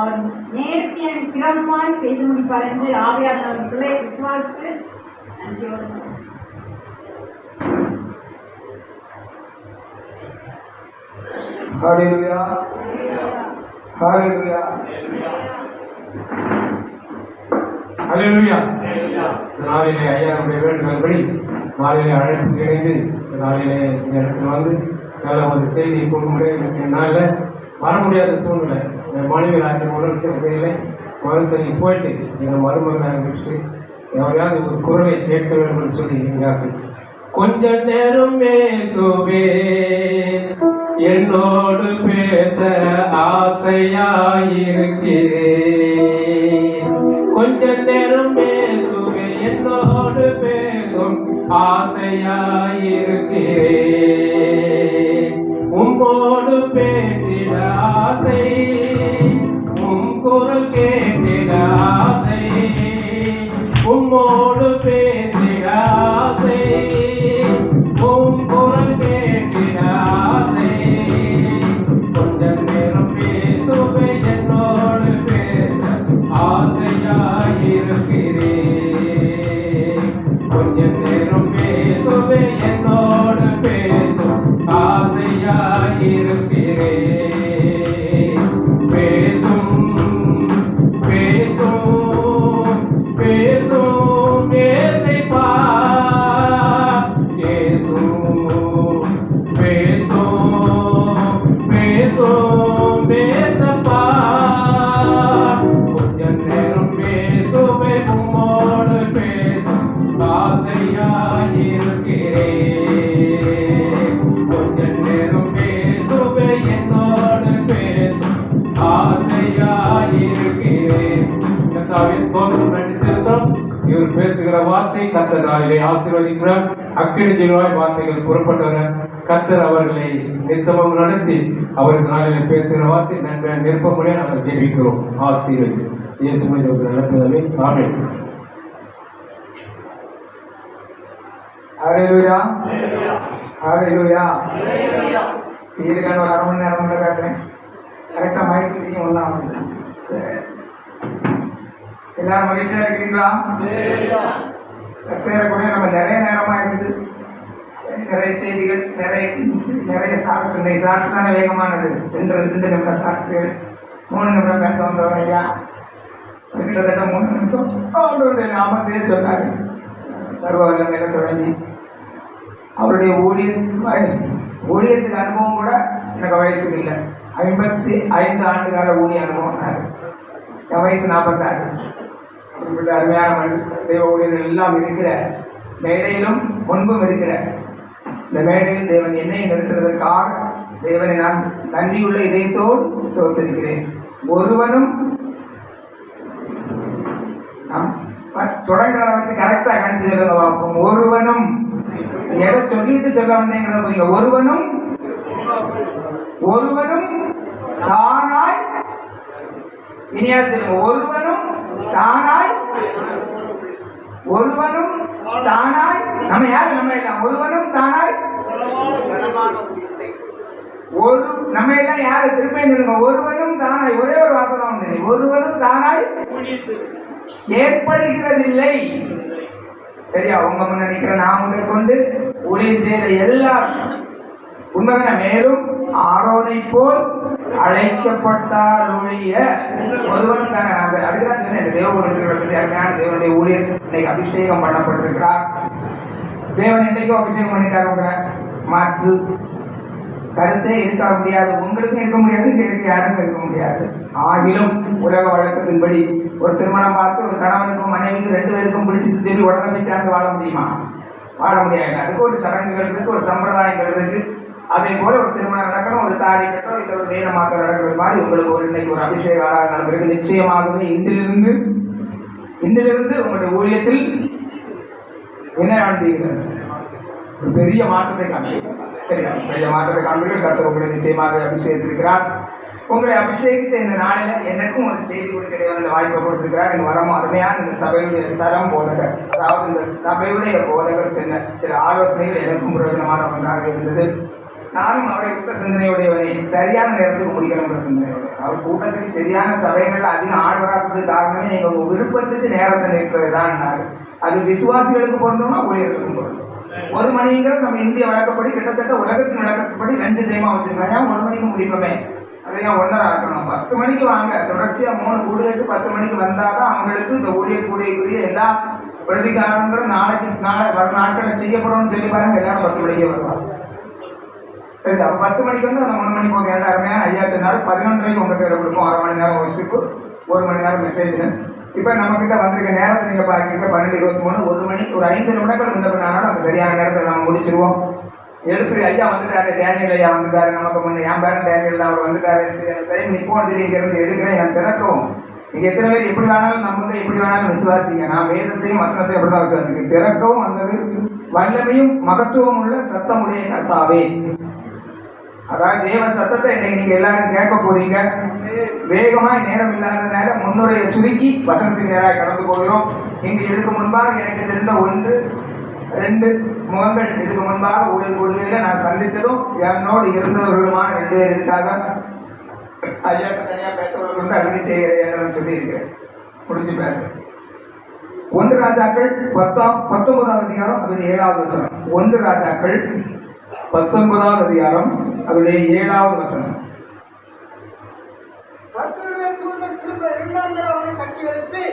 அவர் நேர்த்தியும் திறமாய் செய்து முடிப்பார் என்று ஆவியானவர் பிள்ளை விசுவாசித்து நன்றியோடு ஹalleluya ஹalleluya ஹalleluya. நாளிலே ஐயாவுடைய வேண்டுதல்படி நாளிலே அழைப்பு கிடைத்து நாளிலே இந்த இடத்துல வந்து நல்ல ஒரு செய்தியை கொடுக்க முடியாது. என்னால் வர முடியாத சூழ்நிலை. என் மனைவி உடல் செய்யலை மருத்துவ போயிட்டு எங்கள் மருமகனாக விட்டு எவரையாவது ஒரு குரலை கேட்க வேண்டும் என்று சொல்லி எங்கள் ஆசை. கொஞ்ச நேரம் பேசுவே என்னோடு பேச ஆசையாயிருக்கிறேன். கொஞ்ச நேரம் பேசுவே என்னோடு பேசும் ஆசையாயிருக்கிறேன். உம்மோடு பேசிட ஆசை, உம் குரல் கேட்டிட ஆசை, உம்மோடு பேசிட ஆசை, உம் குரல் கேட்டிட ஆசை. கொஞ்ச நேரம் பேசுவே என்னோடு பேச ஆசையாயிருக்கிறேன். கொஞ்ச நேரம் பேசுவே என்னோடு பேசும் ஆசையாயிருக்கிறேன். பேசும் பேசும் பேசும் ஏசைப்பா, பேசும் பேசும் பேசும் ஏசப்பா. கொஞ்ச நேரம் பேசுவே உம்மோடு பேசும் ஆசையாயிருக்கிறேன். கொஞ்ச நேரம் பேசுவே என்னோடு பேசும் ஆசையாயிருக்கிறேன். கர்த்தாவே ஸ்தோத்திரம், நன்றி செலுத்தும். இவர் பேசுகிற வார்த்தை கர்த்தர் நாளிலே ஆசீர்வதிக்கிறார். அக்கினி ஜீவாய் வார்த்தைகள் புறப்பட்டவர கர்த்தர் அவர்களை நித்தமும் நடத்தி அவருக்கு நாளிலே பேசுகிற வார்த்தை நன்மை நிற்பமுறையாக நாங்கள் ஜெபிக்கிறோம். ஆசீர்வதி இயேசு நடப்பதவே ஆமென். ஹalleluya ஹalleluya. இதுக்கான ஒரு 1/2 மணி நேரம் காட்டுறேன். கரெக்டாக மைக்கு ஒன்றா வந்து சரி. எல்லாரும் மகிழ்ச்சியாக இருக்கிறீங்களா? கூட நம்ம நிறைய நேரமாக இருக்குது. நிறைய செய்திகள், நிறைய சாட்சி. இந்த சாட்சி தானே வேகமானது. 2 நிமிடம் சாட்சிகள், 3 நிமிடம் பேச வந்தவங்க ஐயா கிட்டத்தட்ட 3 நிமிஷம் அவருடைய நாமத்தையே சொன்னார். சர்வ வல்லமையில தொடங்கி அவருடைய ஊழியத்துக்கு அனுபவம் கூட எனக்கு வயசுக்கு இல்லை. 55 ஆண்டு கால ஊழிய அனுபவம். என் வயசு 46. அப்படிப்பட்ட அருமையான தெய்வ ஊழியர்கள் எல்லாம் இருக்கிற மேடையிலும் முன்பும் இருக்கிற இந்த மேடையில் தேவன் என்னை நிறுத்துவதற்காக தேவனை நான் நன்றியுள்ள இதயத்தோடு ஸ்தோத்திரிக்கிறேன். ஒருவனும் நாம் தொடங்குறத வச்சு கரெக்டாக கணிச்சு சொல்லுங்க பார்ப்போம். ஒருவனும் எதை சொல்லிட்டு சொல்ல வந்தேங்கிறத புரியுங்க. ஒருவனும் தானாய், இனியாவது சொல்லுங்க. ஒருவனும் தானாய் நம்ம யாரு? நம்ம எல்லாம் ஒருவனும் தானாய் நம்ம எல்லாம் யாரு? திரும்ப சொல்லுங்க. ஒருவனும் தானாய், ஒரே ஒரு வார்த்தை தான் உண்டு. ஒருவனும் தானாய் ஏற்படுகிறதில்லை. சரியா? உங்க முன்ன நிற்கிற நான் முதல் கொண்டு ஊழியம் செய்த எல்லாரும் உண்மைதான. மேலும் ஆரோனை போல் அழைக்கப்பட்டால் ஒழிய ஒருவனும் தானே. அந்த அடுக்கிறான் சொன்னேன். இந்த தேவனுடைய தேவனுடைய ஊழியர் இன்னைக்கு அபிஷேகம் பண்ணப்பட்டிருக்கிறார். தேவன் இன்றைக்கும் அபிஷேகம் பண்ணிட்டார். உங்களை மாற்று கருத்தே இருக்க முடியாது. உங்களுக்கும் இருக்க முடியாது, இங்கே இருக்க யாருக்கும் இருக்க முடியாது. ஆகிலும் உலக வழக்கத்தின்படி ஒரு திருமணம் பார்த்து ஒரு கணவனுக்கும் மனைவிக்கும் 2 பேருக்கும் பிடிச்சி திரும்பி உடனே போய் சேர்ந்து வாழ முடியுமா? வாழ முடியாது. அதுக்கு ஒரு சடங்குகள் இருக்கு, ஒரு சம்பிரதாயங்கள் இருக்கு. அதே போல ஒரு திருமணம் நடக்கணும், ஒரு தாடி கட்டோ இல்லை ஒரு வேதமாக்க நடக்கிறது மாதிரி உங்களுக்கு ஒரு இன்னைக்கு ஒரு அபிஷேக ஆராதனை நடந்திருக்கு. நிச்சயமாகவே இன்றிலிருந்து உங்களுடைய ஊழியத்தில் என்ன காண்பீர்கள்? ஒரு பெரிய மாற்றத்தை காண்பீர்கள். சரியா? பெரிய மாற்றத்தை காண்பீர்கள். கர்த்தர் உங்களை நிச்சயமாக அபிஷேகித்திருக்கிறார். உங்களை அபிஷேகித்த இந்த நாளில் எனக்கும் ஒரு செய்தி கொடுக்க இந்த வாய்ப்பை கொடுத்திருக்கிறார். எனக்கு வரமும் அருமையான இந்த சபையுடைய ஸ்தலம் போதகர், அதாவது இந்த சபையுடைய போதகர் சில ஆலோசனைகள் எனக்கும் பிரயோஜனமான ஒன்றாக இருந்தது. நானும் அவரை உத்த சிந்தனையுடையவனே, சரியான நேரத்துக்கு முடிக்கணுங்கிற சிந்தனையுடைய அவர் கூட்டத்துக்கு சரியான சபைகள் அதிகம் ஆழ்வராக்கு காரணமே நீங்க உங்க விருப்பத்துக்கு நேரத்தை நிற்பதுதான். அது விசுவாசிகளுக்கு பொருந்துமா ஊழியர்களுக்கும் பொருந்தும். 1 மணிங்கிறது நம்ம இந்திய வழக்கப்படி கிட்டத்தட்ட உலகத்தின் வழக்கப்படி 2 டைமா வச்சிருக்காங்க. ஏன் 1 மணிக்கு முடிப்போமே, அதை ஏன் 1:30 ஆக்கணும்? 10 மணிக்கு வாங்க, தொடர்ச்சியா 3 கூடுதலுக்கு 10 மணிக்கு வந்தாதான் அவங்களுக்கு இந்த கூடிய எல்லா பிரதிகாரங்களும் நாளை வரும் நாட்களில் செய்யப்படும்னு சொல்லி பாருங்க. எல்லாரும் 10 மணிக்கே வருவாங்க. சரி, அப்போ 10 மணிக்கு வந்து அந்த 3 மணிக்கு போக எல்லாருமே ஐயா சொன்னாரு 11:30 உங்க கையில் கொடுப்போம். 1/2 மணி நேரம் ஒர்ஷிப்பு, 1 மணி நேரம் மெசேஜ். இப்போ நம்மக்கிட்ட வந்திருக்க நேரத்தை நீங்கள் பார்க்குறீங்க 12:23, 1 மணி, ஒரு 5 நிமிடங்கள் முன்னப்பினாலும் அந்த சரியான நேரத்தில் நம்ம முடிச்சிருவோம். எடுத்து ஐயா வந்துட்டாரு, டேனியல் ஐயா வந்துட்டாரு, நமக்கு முன்னே என் பேரன் டேனியல் அவர் வந்துட்டாரு, டைம் நிற்போம் இங்கேருந்து எடுக்கிறேன், நான் திறக்கவும். நீங்கள் எத்தனை பேர் எப்படி வேணாலும் நம்புங்க, எப்படி வேணாலும் விசுவாசிங்க. நான் வேதத்தையும் வசனத்தையும் எப்படி தான் விசுவாசிங்க. திறக்கவும் வந்தது வல்லமையும் மகத்துவம் உள்ள சத்தமுடைய கர்த்தாவே. அதாவது தேவ சத்தத்தை இன்னைக்கு நீங்கள் எல்லாரும் கேட்க போறீங்க. வேகமாக நேரம் இல்லாததுனால முன்னுரையை சுருக்கி வசனத்துக்கு நேராக கடந்து போகிறோம். இங்கு இதுக்கு முன்பாக எனக்கு தெரிந்த 1, 2 முகங்கள் இதுக்கு முன்பாக ஊழல் கூடுகையில் நான் சந்தித்ததும் என்னோடு இருந்தவர்களுமான 2 பேர் இருக்காங்க. ஐயாக்கு தனியாக பேசுறவர்கள் வந்து அருமை செய்கிறேன் சொல்லியிருக்கிறேன். முடிஞ்சு பேசுறேன். 1 ராஜாக்கள் 19ஆம் அதிகாரம் அதனுடைய 7வது வசனம். 1 ராஜாக்கள் 19ஆவது அதிகாரம் அதனுடைய 7வது வசனம். கர்த்தருடைய தூதன் திரும்ப 2ஆம் தடவை அவனை கட்டி எழுப்பி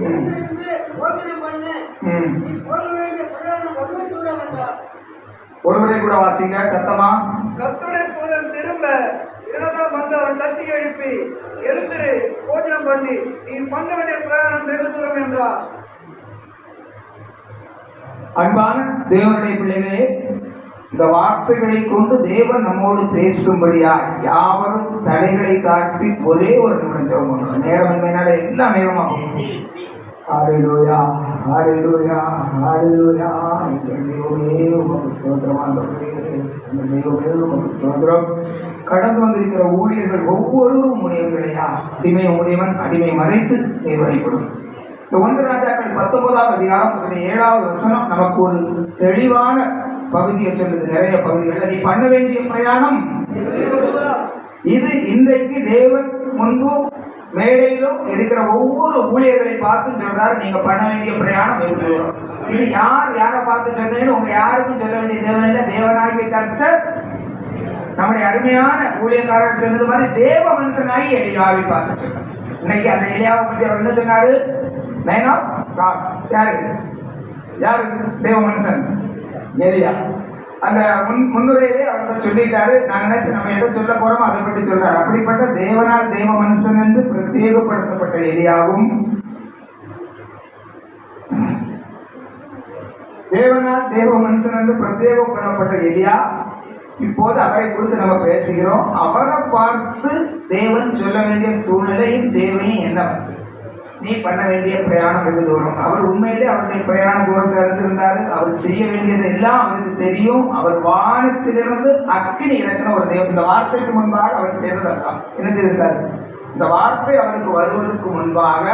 எழுந்திருந்து போதனை பண்ணு, நீ போக வேண்டிய பிரயாணம் வெகு தூரம் என்றார். ஒருவரை கூட வாசிங்க சத்தமா. கர்த்தருடைய தூதன் திரும்ப 2ஆம் தடவை வந்து அவன் தட்டி எழுப்பி எழுந்து போஜனம் பண்ணி நீ பண்ண வேண்டிய பிரயாணம் வெகு தூரம் என்றார். அன்பான தேவனுடைய பிள்ளைகளே, இந்த வார்த்தைகளை கொண்டு தேவன் நம்மோடு பேசும்படியா யாவரும் தலைகளை காட்டி ஒரே ஒரு நிமிடம் ஜெபம் பண்ணுவோம். நேரம் இன்மையினால எல்லாம் வேகமாகும். ஹல்லேலூயா, ஹல்லேலூயா, ஹல்லேலூயா. எங்கள் தெய்வமே உமக்கு ஸ்தோத்திரம் ஆண்டவரே, எங்கள் தெய்வமே உமக்கு ஸ்தோத்திரம். கடந்து வந்திருக்கிற ஊழியர்கள் ஒவ்வொருவரும் உடையவர்களையா, அடிமை உடையவன் அடிமை மறைத்து நிர்வகிப்படும். இந்த 1 ராஜாக்கள் 19ஆவது அதிகாரம் 7வது வசனம் நமக்கு ஒரு தெளிவான பகுதியை சொல்லுது. நிறைய பகுதிகளில் நீ பண்ண வேண்டிய பிரயாணம் இது. இன்றைக்கு தேவன் முன்பும் மேடையிலும் இருக்கிற ஒவ்வொரு ஊழியர்களை பார்த்து சொல்றாரு, நீங்க பண்ண வேண்டிய பிரயாணம் வெகு தூரம். இது யாரை பார்த்து சொன்னேன்னு உங்க யாருக்கும் சொல்ல வேண்டிய தேவன் இல்லை. தேவனாகிய கர்த்தர் நம்முடைய அருமையான ஊழியக்காரர் சொன்னது மாதிரி தேவ மனுஷனாகி எலியாவை பார்த்து சொன்னார். இன்னைக்கு அந்த எலியாவை பற்றி அவர் என்ன சொன்னாரு? யாரு தேவ மனுஷன்? எலியா. அந்த முன்னுரையிலே அவர் சொல்லிட்டாரு. நான் நினைச்சு நம்ம எதை சொல்ல போறோமோ அதை பற்றி சொல்றாரு. அப்படிப்பட்ட தேவனால் தேவ மனுஷன் என்று பிரத்யேகப்படுத்தப்பட்ட எலியாவும், தேவனால் தேவ மனுஷன் என்று பிரத்யேகப்படப்பட்ட எலியா, இப்போது அவரை குறித்து நம்ம பேசுகிறோம். அவரை பார்த்து தேவன் சொல்ல வேண்டிய சூழ்நிலையும் தேவையும் என்ன வந்து நீ பண்ண வேண்டிய பிரயாணம் வெகு தூரம். அவர் உண்மையிலே அவருடைய பிரயாண தூரத்தை அறிந்திருந்தாரு. அவர் செய்ய வேண்டியது எல்லாம் அவருக்கு தெரியும். அவர் வானத்திலிருந்து அக்கினி இறக்கின ஒரு தேவன். இந்த வார்த்தைக்கு முன்பாக அவர் செய்ததான் என்ன செய்திருக்காரு? இந்த வார்த்தை அவருக்கு வருவதற்கு முன்பாக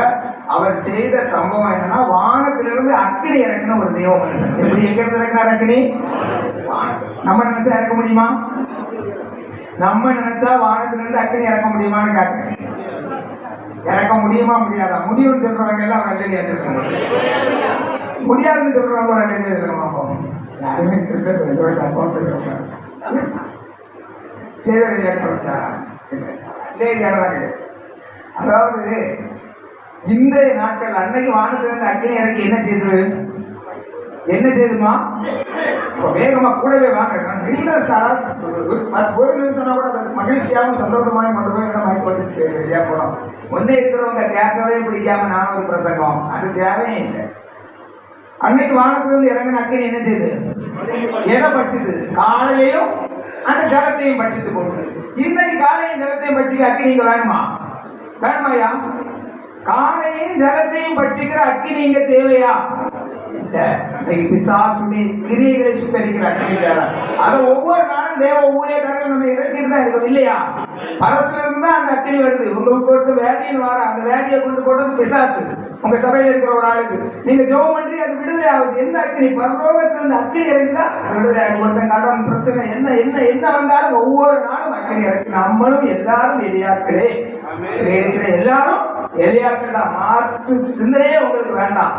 அவர் செய்த சம்பவம் என்னன்னா, வானத்திலிருந்து அக்கினி இறக்கின ஒரு தேவ மனுஷன். எப்படி எங்கிருந்து இறக்கினார் அக்கினி? நம்ம நினைச்சா இறக்க முடியுமா? நம்ம நினைச்சா வானத்திலிருந்து அக்கினி இறக்க முடியுமான்னு கேட்கிறேன். இறக்க முடியுமா முடியாதா? முடியும்னு சொல்றவங்க எல்லாம் அவர் அல்லையா சொல்றாங்க. முடியாதுன்னு சொல்றவங்க ஒரு அல்லையா சொல்லுவாங்க. யாருமே சொல்ல சேவை ஏற்பட்டா அதாவது இன்றைய நாட்கள் அன்னைக்கு வானத்திலிருந்து அக்கினி இறக்கி என்ன செய்யுமா? வேகமா கூடவே வாங்க. ஒரு நிமிஷம் கூட மகிழ்ச்சியாகவும் சந்தோஷமாக கொண்டு போய் மைப்பட்டு போனோம். முன்னே இருக்கிறவங்க கேட்கவே பிடிக்காம நான் ஒரு பிரசங்கம், அது தேவையே இல்லை. அன்னைக்கு வானத்திலிருந்து இறங்கின அக்கினி என்ன செய்யுது? எதை பட்சிது? காலையையும் அந்த ஜலத்தையும் பட்சித்து போட்டு. இன்னைக்கு காலையும் ஜலத்தையும் பட்சிக்க அக்கினி இங்க வேணுமா? வேணுமாயா? காலையும் ஜலத்தையும் பட்சிக்கிற அக்கினி இங்க தேவையா? பிசாசுடைய கிரியைகளை சுத்தரிக்கிற அக்கினி தேவை. அதை ஒவ்வொரு நாளும் தேவ ஊழியக்காரர்கள் நம்ம இறக்கிட்டு தான் இருக்கோம் இல்லையா? பரத்துல இருந்து அந்த அக்கினி வருது. உங்களுக்கு வியாதின்னு வர அந்த வியாதியை கொண்டு போட்டது பிசாசு. உங்க சபையில இருக்கிற ஒரு ஆளுக்கு நீங்க ஜெபம் பண்ணி அது விடுதலை ஆகுது. எந்த அக்கினி? பரலோகத்துல இருந்து அக்கினி இறங்குதா, அது விடுதலை ஆகும். ஒருத்தன் கடன் பிரச்சனை என்ன என்ன என்ன வந்தாலும் ஒவ்வொரு நாளும் அக்கினி இறக்கி. நம்மளும் எல்லாரும் எலியாக்களே, இருக்கிற எல்லாரும் எலியாக்கள் தான். மாற்று சிந்தனையே உங்களுக்கு வேண்டாம்.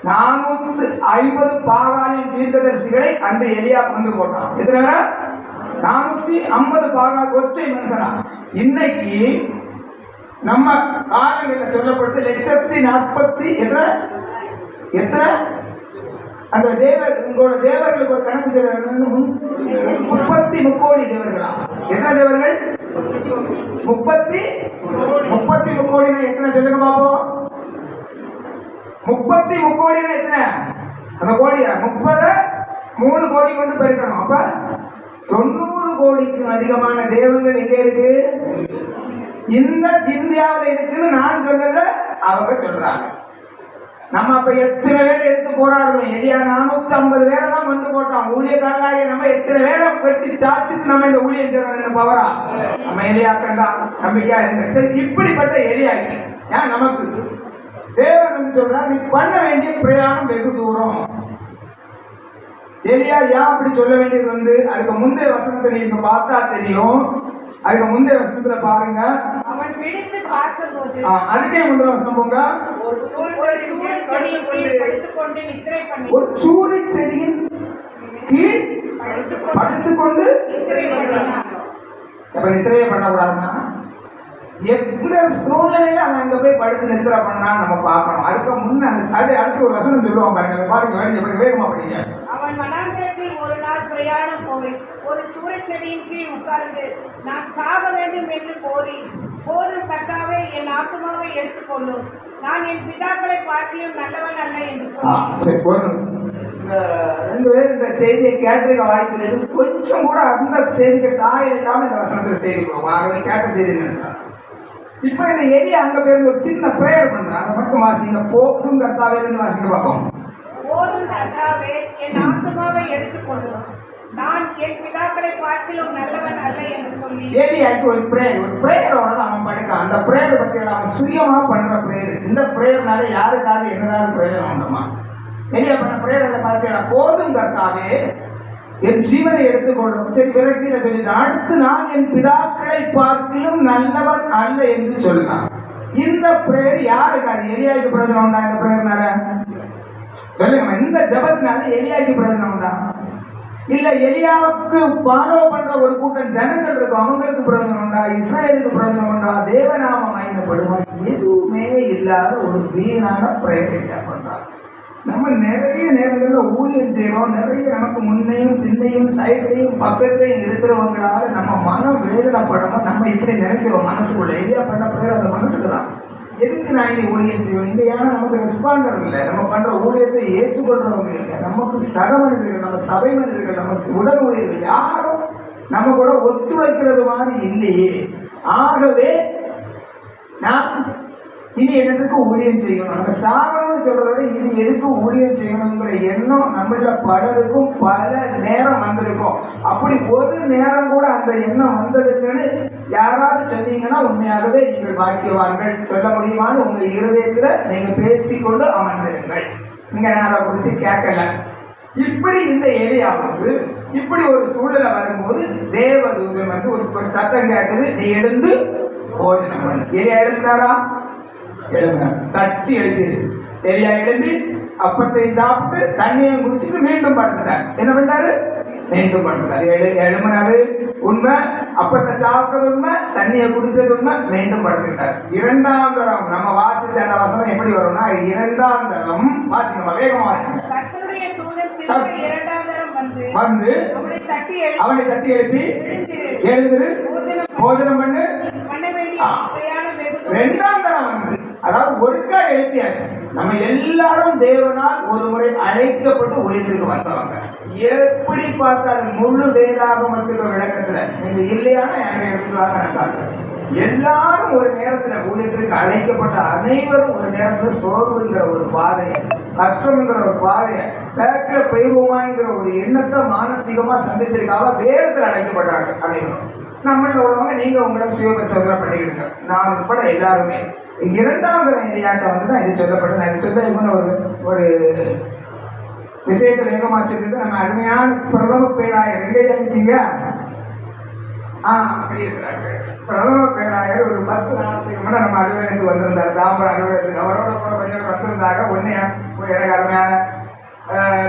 450 பாகாலின் தீர்க்கதரிசிகளை அந்த எலியா கொண்டு போட்டான். எத்தனை? 450 பாகால், ஒற்றை மனுஷனா. இன்னைக்கு நம்ம காலங்களில் சொல்லப்படுது 1,40,000 எத்தனை அந்த தேவர், உங்களோட தேவர்களுக்கு ஒரு கணக்கு சொல்ல 30 கோடி தேவர்களா? எத்தனை தேவர்கள்? 30 கோடினா எத்தனை சொல்லுங்க பாப்போம். 30 கோடினா எத்தனை? அந்த கோடியா 30 3 கோடி கொண்டு பெருக்கணும். அப்ப 90 கோடிக்கும் அதிகமான தேவர்கள் எங்க இருக்கு? இந்த இந்தியாவில் இருக்குன்னு நான் சொல்லல, அவங்க சொல்றாங்க. நம்ம அப்ப எத்தனை பேரை எடுத்து போராடுவோம். எலியா 450 பேரை தான் வந்து போட்டோம். ஊழியக்காரர்களாக நம்ம எத்தனை பேரை வெட்டி சாச்சிட்டு நம்ம இந்த ஊழியம் செய்யணும் பவரா? நம்ம எலியாக்கள் தான். நம்பிக்கையா இருங்க. சரி, இப்படிப்பட்ட எலியாக்கள் ஏன் நமக்கு தேவன் வந்து சொல்றார், நீ பண்ண வேண்டிய பிரயாணம் வெகு தூரம். எலியா ஏன் அப்படி சொல்ல வேண்டியது வந்து அதுக்கு முந்தைய வசனத்தை நீங்க பார்த்தா தெரியும். அதுக்கு முந்தைய வசனத்துல பாருங்க. அவன் விழித்து பார்த்தபோது அதுக்கே முந்தைய வசனம் போங்க. ஒரு சூரிய செடியின் கீழ் படுத்துக்கொண்டு அப்ப நித்திரையே பண்ணக்கூடாதுன்னா எந்த சூழ்நிலையில அவன் அங்க போய் படுத்து நித்திரை பண்ணான்னு நம்ம பார்க்கணும். அதுக்கு முன்ன அது அடுத்து ஒரு வசனம் சொல்லுவான் பாருங்க. பாருங்க, வேண்டிய வேகமா படிங்க. அவன் வனாந்திரத்தில் ஒரு நாள் பிரயாணம் போய் ஒரு சூரியச்செடியின் கீழ் உட்கார்ந்து நான் சாக வேண்டும் என்று கோரி, போதும் கர்த்தாவே, என் ஆத்துமாவை எடுத்துக்கொள்ளும், நான் என் பிதாக்களை பார்க்கிலும் நல்லவன் அல்ல என்று சொன்னான். ரெண்டு பேரும் இந்த செய்தியை கேட்டிருக்க வாய்ப்பு இல்லை. கொஞ்சம் கூட அந்த செய்திக்கு சாயம் இல்லாம இந்த வசனத்துல செய்தி போகும். ஆகவே கேட்ட செய்தி நினைச்சான். இப்ப இந்த எலியா அங்க பேருந்து ஒரு சின்ன பிரேயர் பண்றான். அதை மட்டும் வாசிங்க. போதும் கர்த்தாவே இருந்து வாசிக்க பார்ப்போம். போதும் கர்த்தாவே, என் ஆத்துமாவை எடுத்துக்கொள்ளும், நான் என் பிதாக்களை பார்க்கிலும் நல்லவன் அல்ல என்று சொல்லி ஏலியாக்கு ஒரு பிரேயரோட தான் அவன் படிக்கிறான். அந்த பிரேயர் பத்தி அவன் சுயமா பண்ற பிரேயர். இந்த பிரேயர்னால யாருக்காவது என்னதாவது பிரயோஜனம் உண்டமா? எலியா பண்ண பிரேயரை பார்த்தீங்களா? போதும் கர்த்தாவே, என் ஜீவனை எடுத்துக்கொள்ளும். சரி, விரக்தியில சொல்லிட்டு அடுத்து நான் என் பிதாக்களை பார்க்கிலும் நல்லவன் அல்ல என்று சொல்லுறான். இந்த பிரேயர் யாருக்காது? எலியாவுக்கு பிரயோஜனம் உண்டா? இந்த பிரேயர்னால சொல்லுங்க. இந்த ஜபத்தினால எலியாவுக்கு பிரயோஜனம் உண்டா? இல்ல எலியாவுக்கு ஃபாலோ பண்ற ஒரு கூட்டம் ஜனங்கள் இருக்கும், அவங்களுக்கு பிரயோஜனம் உண்டா? இஸ்ரேலுக்கு பிரயோஜனம் உண்டா? தேவநாமம் மகிமைப்படுமா? எதுவுமே இல்லாத ஒரு வீணான பிரயோஜனம் பண்றாங்க. நம்ம நிறைய நேரங்களில் ஊழியம் செய்யறோம். நிறைய நமக்கு முன்னையும் பின்னையும் சைட்லையும் பக்கத்தையும் இருக்கிறவங்களால நம்ம மனம் வேதனைப்படாம நம்ம இப்படி நினைக்கிறோம் மனசுக்குள்ள. எலியா பண்ண பேர் அந்த மனசுக்கு தான். எதுக்கு நான் இதை ஊழியம் செய்வோம்? இங்கே ஏன்னா நமக்கு ரெஸ்பாண்டர் இல்லை, நம்ம பண்ற ஊழியத்தை ஏற்றுக்கொள்றவங்க இல்லை, நமக்கு சக மனிதர்கள், நம்ம சபை மனிதர்கள், நம்ம உடல் ஊழியர்கள் யாரும் நம்ம கூட ஒத்துழைக்கிறது மாதிரி இல்லையே. ஆகவே நான் இது என்னதுக்கு ஊழியம் செய்யணும், நம்ம சாகணும்னு சொல்றத விட இது எதுக்கு ஊழியம் செய்யணுங்கிற எண்ணம் நம்மள பலருக்கும் பல நேரம் வந்திருக்கும். அப்படி ஒரு நேரம் கூட அந்த எண்ணம் வந்ததுன்னு யாராவது சொன்னீங்கன்னா உண்மையாகவே நீங்கள் பாக்கியவான்கள். சொல்ல முடியுமான்னு உங்க இருதயத்துல நீங்க பேசிக்கொண்டு அமர்ந்திருங்கள். இங்க நான் அதை குறித்து கேட்கல. இப்படி இந்த ஏரியாவுக்கு இப்படி ஒரு சூழ்நிலை வரும்போது தேவதூதன் வந்து ஒரு சத்தம் கேட்குது, நீ எழுந்து போஜனம் பண்ணு. ஏரியா எழுப்பினாரா? எழுப்பினார். தட்டி எழுப்பிடு. ஏரியா எழுப்பி அப்பத்தையும் சாப்பிட்டு தண்ணியையும் குடிச்சிட்டு மீண்டும் படுத்துட்டார். என்ன பண்ணாரு? மீண்டும் படுத்துட்டார். எழுப்பினாரு உண்மை, அப்பத்தை சாப்பிட்டது உண்மை, தண்ணியை குடிச்சது உண்மை, மீண்டும் படுத்துட்டார். இரண்டாம் தரம் நம்ம வாசிச்ச அந்த வசனம் எப்படி வரும்னா, இரண்டாம் தரம் வாசிக்கமா, வேகமா வாசிங்க. வந்து அவனை தட்டி எழுப்பி எழுந்துரு போஜனம் பண்ணு. ரெண்டாம் தரம் வந்து அதாவது ஒருக்கா எழுப்பியாச்சு. நம்ம எல்லாரும் தேவனால் ஒரு முறை அழைக்கப்பட்டு ஊழியத்திற்கு வந்தவங்க. எப்படி பார்த்தாலும் முழு வேதாகமத்துக்கு விளக்கத்துல நீங்க இல்லையானா என்னை எடுத்துவாங்க. நான் காட்டுறேன். எல்லாரும் ஒரு நேரத்துல ஊழியத்திற்கு அழைக்கப்பட்ட அனைவரும் ஒரு நேரத்துல சோர்வுங்கிற ஒரு பாதையை, கஷ்டம்ங்கிற ஒரு பாதையை, பேக்கில் பெய்வோமாங்கிற ஒரு எண்ணத்தை மானசீகமா சந்திச்சிருக்காக வேதத்தில் அழைக்கப்பட்டாங்க அனைவரும். நம்மள உள்ளவங்க நீங்கள் உங்களோட சுய பரிசோதனை பண்ணிக்கிடுங்க. நான் உட்பட எல்லாருமே. இரண்டாவது ஏரியாட்ட வந்து தான் இது சொல்லப்பட்டு நான் இது சொல்ல இன்னும் ஒரு விஷயத்தை வேகமாக சொல்லிட்டு நம்ம அருமையான பிரதம பேராயர் எங்கேயா இருக்கீங்க? அப்படி இருக்கிறாங்க. பிரதம பேராயர் ஒரு 10 நாளைக்கு முன்னாடி நம்ம அலுவலகத்துக்கு வந்திருந்தார். தாம்பரம் அலுவலகத்துக்கு அவரோட கூட கொஞ்சம் வந்திருந்தாங்க. ஒன்று எனக்கு அருமையான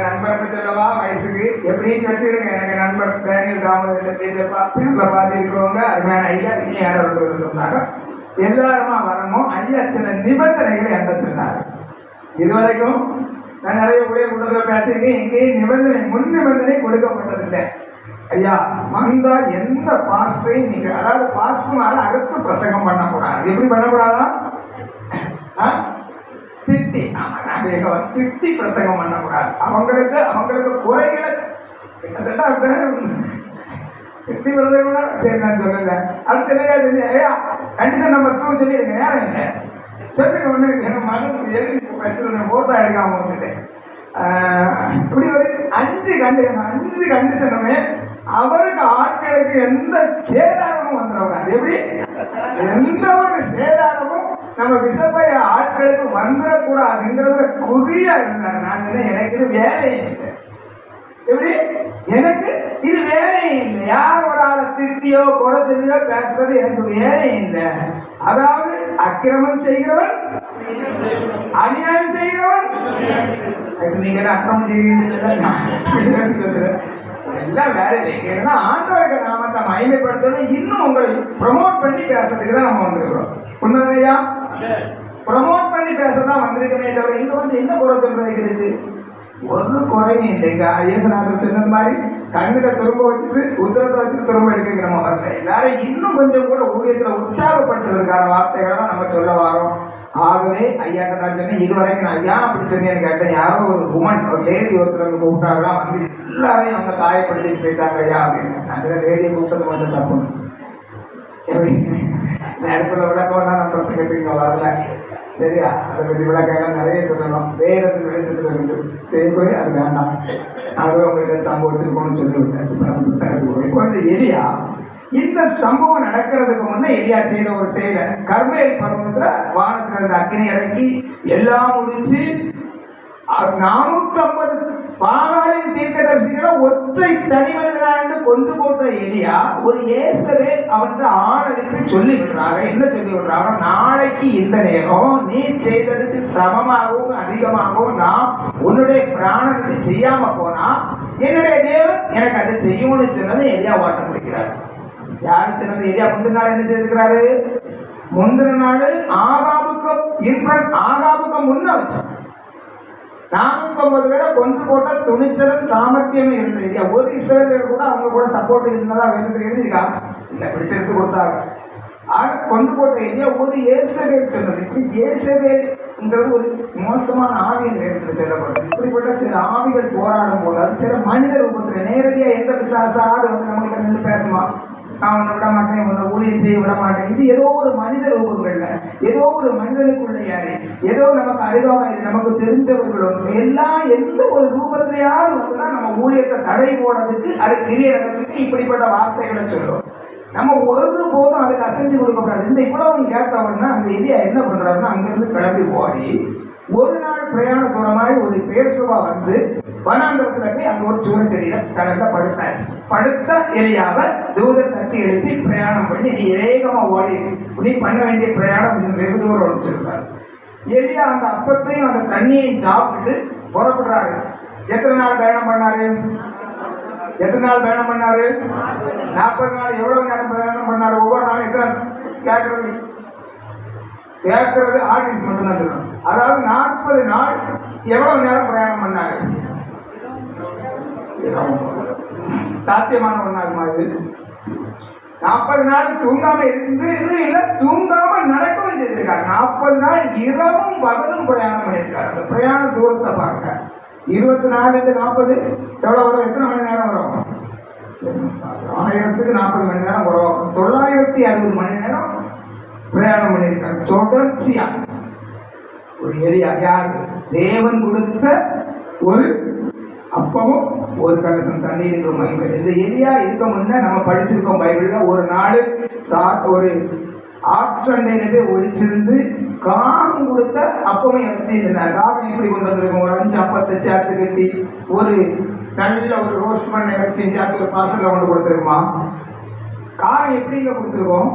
நண்பர்னு சொல்லவா, வயசுக்கு எப்படின்னு வச்சுடுங்க. எனக்கு நண்பர் டேனியல் தாமோதர் பேரில் பார்த்து இருக்கிறவங்க அருமையான ஐயா இனி யாரும் இருந்தாங்க. எல்லாருமா வரணும். ஐயா சில நிபந்தனைகளை என்ன சொன்னார். இதுவரைக்கும் நான் நிறைய ஊழியர் கூட்டத்தில் பேசியிருக்கேன். எங்கேயும் நிபந்தனை முன் நிபந்தனை கொடுக்கப்பட்டதில்லை. ஐயா வந்தா எந்த பாஸ்டரையும் நீங்க, அதாவது பாஸ்டர் மேல அறுத்து பிரசங்கம் பண்ணக்கூடாது. எப்படி பண்ணக்கூடாதா? திட்டி, திட்டி பிரசங்கம் பண்ணக்கூடாது. அவங்களுக்கு குறைகளை கிட்டத்தட்ட திட்டி பிரசங்கம். சரி நான் சொல்லல. அடுத்த ஐயா கண்டிஷன் நம்பர் 2 சொல்லிடுங்க. நேரம் இல்லை சொல்லுங்க. ஒன்று எங்கள் மகனுக்கு எழுதி வச்சுருந்தேன், ஃபோட்டோ எடுக்காமல் வந்துட்டேன். இப்படி ஒரு 5 கண்டிஷனுமே அவருக்கு ஆட்களுக்கு எந்த சேதாரமும் வந்துடக்கூடாது. எப்படி எந்த ஒரு சேதாரமும் நம்ம விசப்பைய ஆட்களுக்கு வந்துடக்கூடாதுங்கிறதுல குறியா இருந்தார். நான் எனக்கு இது வேலையே இல்லை. எப்படி எனக்கு இது வேலையே இல்லை. யார் ஒரு ஆளை திட்டியோ குறை சொல்லியோ பேசுறது எனக்கு வேலையே இல்லை. அதாவது அக்கிரமம் செய்கிறவன், அநியாயம் செய்கிறவன், நீங்க அக்கிரமம் செய்கிறீங்க எல்லாம் வேலை இல்லைங்க. ஏன்னா ஆண்டவருக்கு நாமத்தை மகிமைப்படுத்தணும். இன்னும் உங்களை ப்ரமோட் பண்ணி பேசுறதுக்கு தான் நம்ம வந்திருக்கிறோம். உண்மையா ப்ரமோட் பண்ணி பேசதான் வந்திருக்கமே தவிர இங்க வந்து என்ன குறை சொல்றதுக்கு இருக்கு? ஒரு குறையும் இல்லைங்க. இயேசுநாதர் சொன்ன மாதிரி கண்ணுல திரும்ப வச்சுட்டு உத்தரத்தை வச்சுட்டு திரும்ப எடுக்கிற நம்ம வரல. எல்லாரும் இன்னும் கொஞ்சம் கூட ஊழியத்தில் உற்சாகப்படுத்துறதுக்கான வார்த்தைகளை தான் நம்ம சொல்ல வரோம். ஆகவே ஐயாட்ட நான் சொன்னேன், இதுவரைக்கும் நான் ஐயா அப்படி சொன்னேன்னு கேட்டேன். யாரோ ஒரு உமன், ஒரு லேடி ஒருத்தர் கூப்பிட்டாங்களாம். வந்து எல்லாரையும் அவங்க காயப்படுத்திட்டு போயிட்டாங்க ஐயா அப்படின்னு. அந்த லேடியை கூப்பிட்டது கொஞ்சம் தப்பு. எப்படி நேரத்தில் விளக்கம்லாம் நம்ம பிரசங்கத்துக்கு வரல. சரியா? அதை பற்றி விளக்கம் நிறைய சொல்லணும். வேறத்தில் வெளிச்சத்தில் இருந்து சரி போய் அது வேண்டாம். அது உங்களுக்கு சம்பவத்திருக்கோம்னு சொல்லி விட்டேன். இப்போ நம்ம பிரசங்கத்துக்கு போய் இப்போ இந்த எலியா இந்த சம்பவம் நடக்கிறதுக்கு முன்னே எலியா செய்த ஒரு செயலை, கர்மேல் பருவத்துல வானத்துல இருந்த அக்னி இறங்கி எல்லாம் முடிச்சு 450 பாகாலின் தீர்க்கதரிசிகளை ஒற்றை தனி மனிதனாண்டு கொண்டு போட்ட எலியா ஒரு இயேசுவே அவன்கிட்ட ஆள் அனுப்பி சொல்லி விடுறாங்க. என்ன சொல்லி விடுறாங்க? நாளைக்கு இந்த நேரம் நீ செய்ததுக்கு சமமாகவும் அதிகமாகவும் நான் உன்னுடைய பிராணத்தை செய்யாம போனா என்னுடைய தேவன் எனக்கு அதை செய்யும்னு சொன்னது எலியா ஓட்ட முடிக்கிறார். யாரு சொன்னது? எலியா முந்தின நாள் என்ன செய்திருக்கிறாரு? முந்தின நாள் ஆகாபுக்கு முன்ன வச்சு 450 பேரை கொண்டு போட்ட துணிச்சலும் சாமர்த்தியமே இருந்தது. ஒரு இஸ்ரவேலர் கூட அவங்க கூட சப்போர்ட் இருந்ததா வேணுக்கு எழுதியிருக்கா? இல்லை, பிடிச்செடுத்து கொடுத்தாங்க. கொண்டு போட்ட எலியா ஒரு இயேசுவேல் சொன்னது. இப்படி இயேசுவேல்ங்கிறது ஒரு மோசமான ஆவியின் நேரத்தில் சொல்லப்பட்டது. இப்படிப்பட்ட சில ஆவிகள் போராடும் போது அது சில மனித ரூபத்தில் நேரடியாக எந்த பிசாசாவது வந்து நம்மகிட்ட நின்று பேசுமா? நான் உன்னை விட மாட்டேன், உன்னை ஊழியம் செய்ய விட மாட்டேன். இது ஏதோ ஒரு மனித ரூபங்கள்ல, ஏதோ ஒரு மனிதனுக்குள்ள யாரு, ஏதோ நமக்கு அருகாமையில் நமக்கு தெரிஞ்சவர்களும் எல்லாம் எந்த ஒரு ரூபத்திலேயாவது வந்துதான் நம்ம ஊழியத்தை தடை போடுறதுக்கு அது கிரிய இடத்துக்கு இப்படிப்பட்ட வார்த்தைகளை சொல்லும். நம்ம ஒரு போதும் அதுக்கு அசைஞ்சு கொடுக்கக்கூடாது. இந்த இவ்வளவு கேட்டவொன்னா அந்த எலியா என்ன பண்றாருன்னா அங்கிருந்து கிளம்பி ஓடி ஒரு நாள் பிரயாண தூரமாய் ஒரு பேசுவா வந்து வனாந்தரத்துல போய் அங்க ஒரு சுவச்செடியில கடல்ல படுத்தாச்சு. படுத்த எலியாவை தூதர் தட்டி எழுப்பி பிரயாணம் பண்ணி நீ வேகமா ஓடி நீ பண்ண வேண்டிய பிரயாணம் வெகு தூரம் வச்சிருப்பாரு. எலியா அந்த அப்பத்தையும் அந்த தண்ணியையும் சாப்பிட்டுட்டு புறப்படுறாரு. எத்தனை நாள் பயணம் பண்ணாரு? 40 நாள். எவ்வளவு நேரம் பிரயாணம் பண்ணாரு? ஒவ்வொரு நாளும் எத்தனை கேட்கறது ஆடியன்ஸ் மட்டும்தான் சொல்லணும். அதாவது 40 நாள் எவ்வளவு நேரம் பிரயாணம் பண்ணாரு? சாத்தியமான ஒன்றாகுமா இது? 40 நாள் தூங்காம இருந்து இது இல்லை, தூங்காம நடக்கவும் செய்திருக்காரு. 40 நாள் இரவும் பகலும் பிரயாணம் பண்ணியிருக்காரு. அந்த பிரயாண தூரத்தை பாருங்க. 24 × 40 எவ்வளோ வரும்? எத்தனை மணி நேரம் வரும்? 1000க்கு 40 மணி நேரம் வரும். 960 மணி நேரம் பிரயாணம் பண்ணியிருக்காரு தொடர்ச்சியா. ஒரு எலியா யாரு? தேவன் கொடுத்த ஒரு அப்பவும் ஒரு கலசம் தண்ணீருக்கும் மகிமை. இந்த எலியா இதுக்கு முன்ன நம்ம படிச்சிருக்கோம் பைபிள்ல. ஒரு நாள் ஒரு ஆற்றண்டையில போய் ஒழிச்சிருந்து காகம் கொடுத்த அப்பமே இறைச்சி இருந்தார். காகம் எப்படி கொண்டு வந்திருக்கோம்? ஒரு 5 அப்பத்தை சேர்த்து கட்டி ஒரு நல்ல ஒரு ரோஸ்ட் பண்ண இறைச்சி சேர்த்து ஒரு பார்சல்ல கொண்டு கொடுத்துருக்குமா? காகம் எப்படி இங்க கொடுத்துருக்கோம்?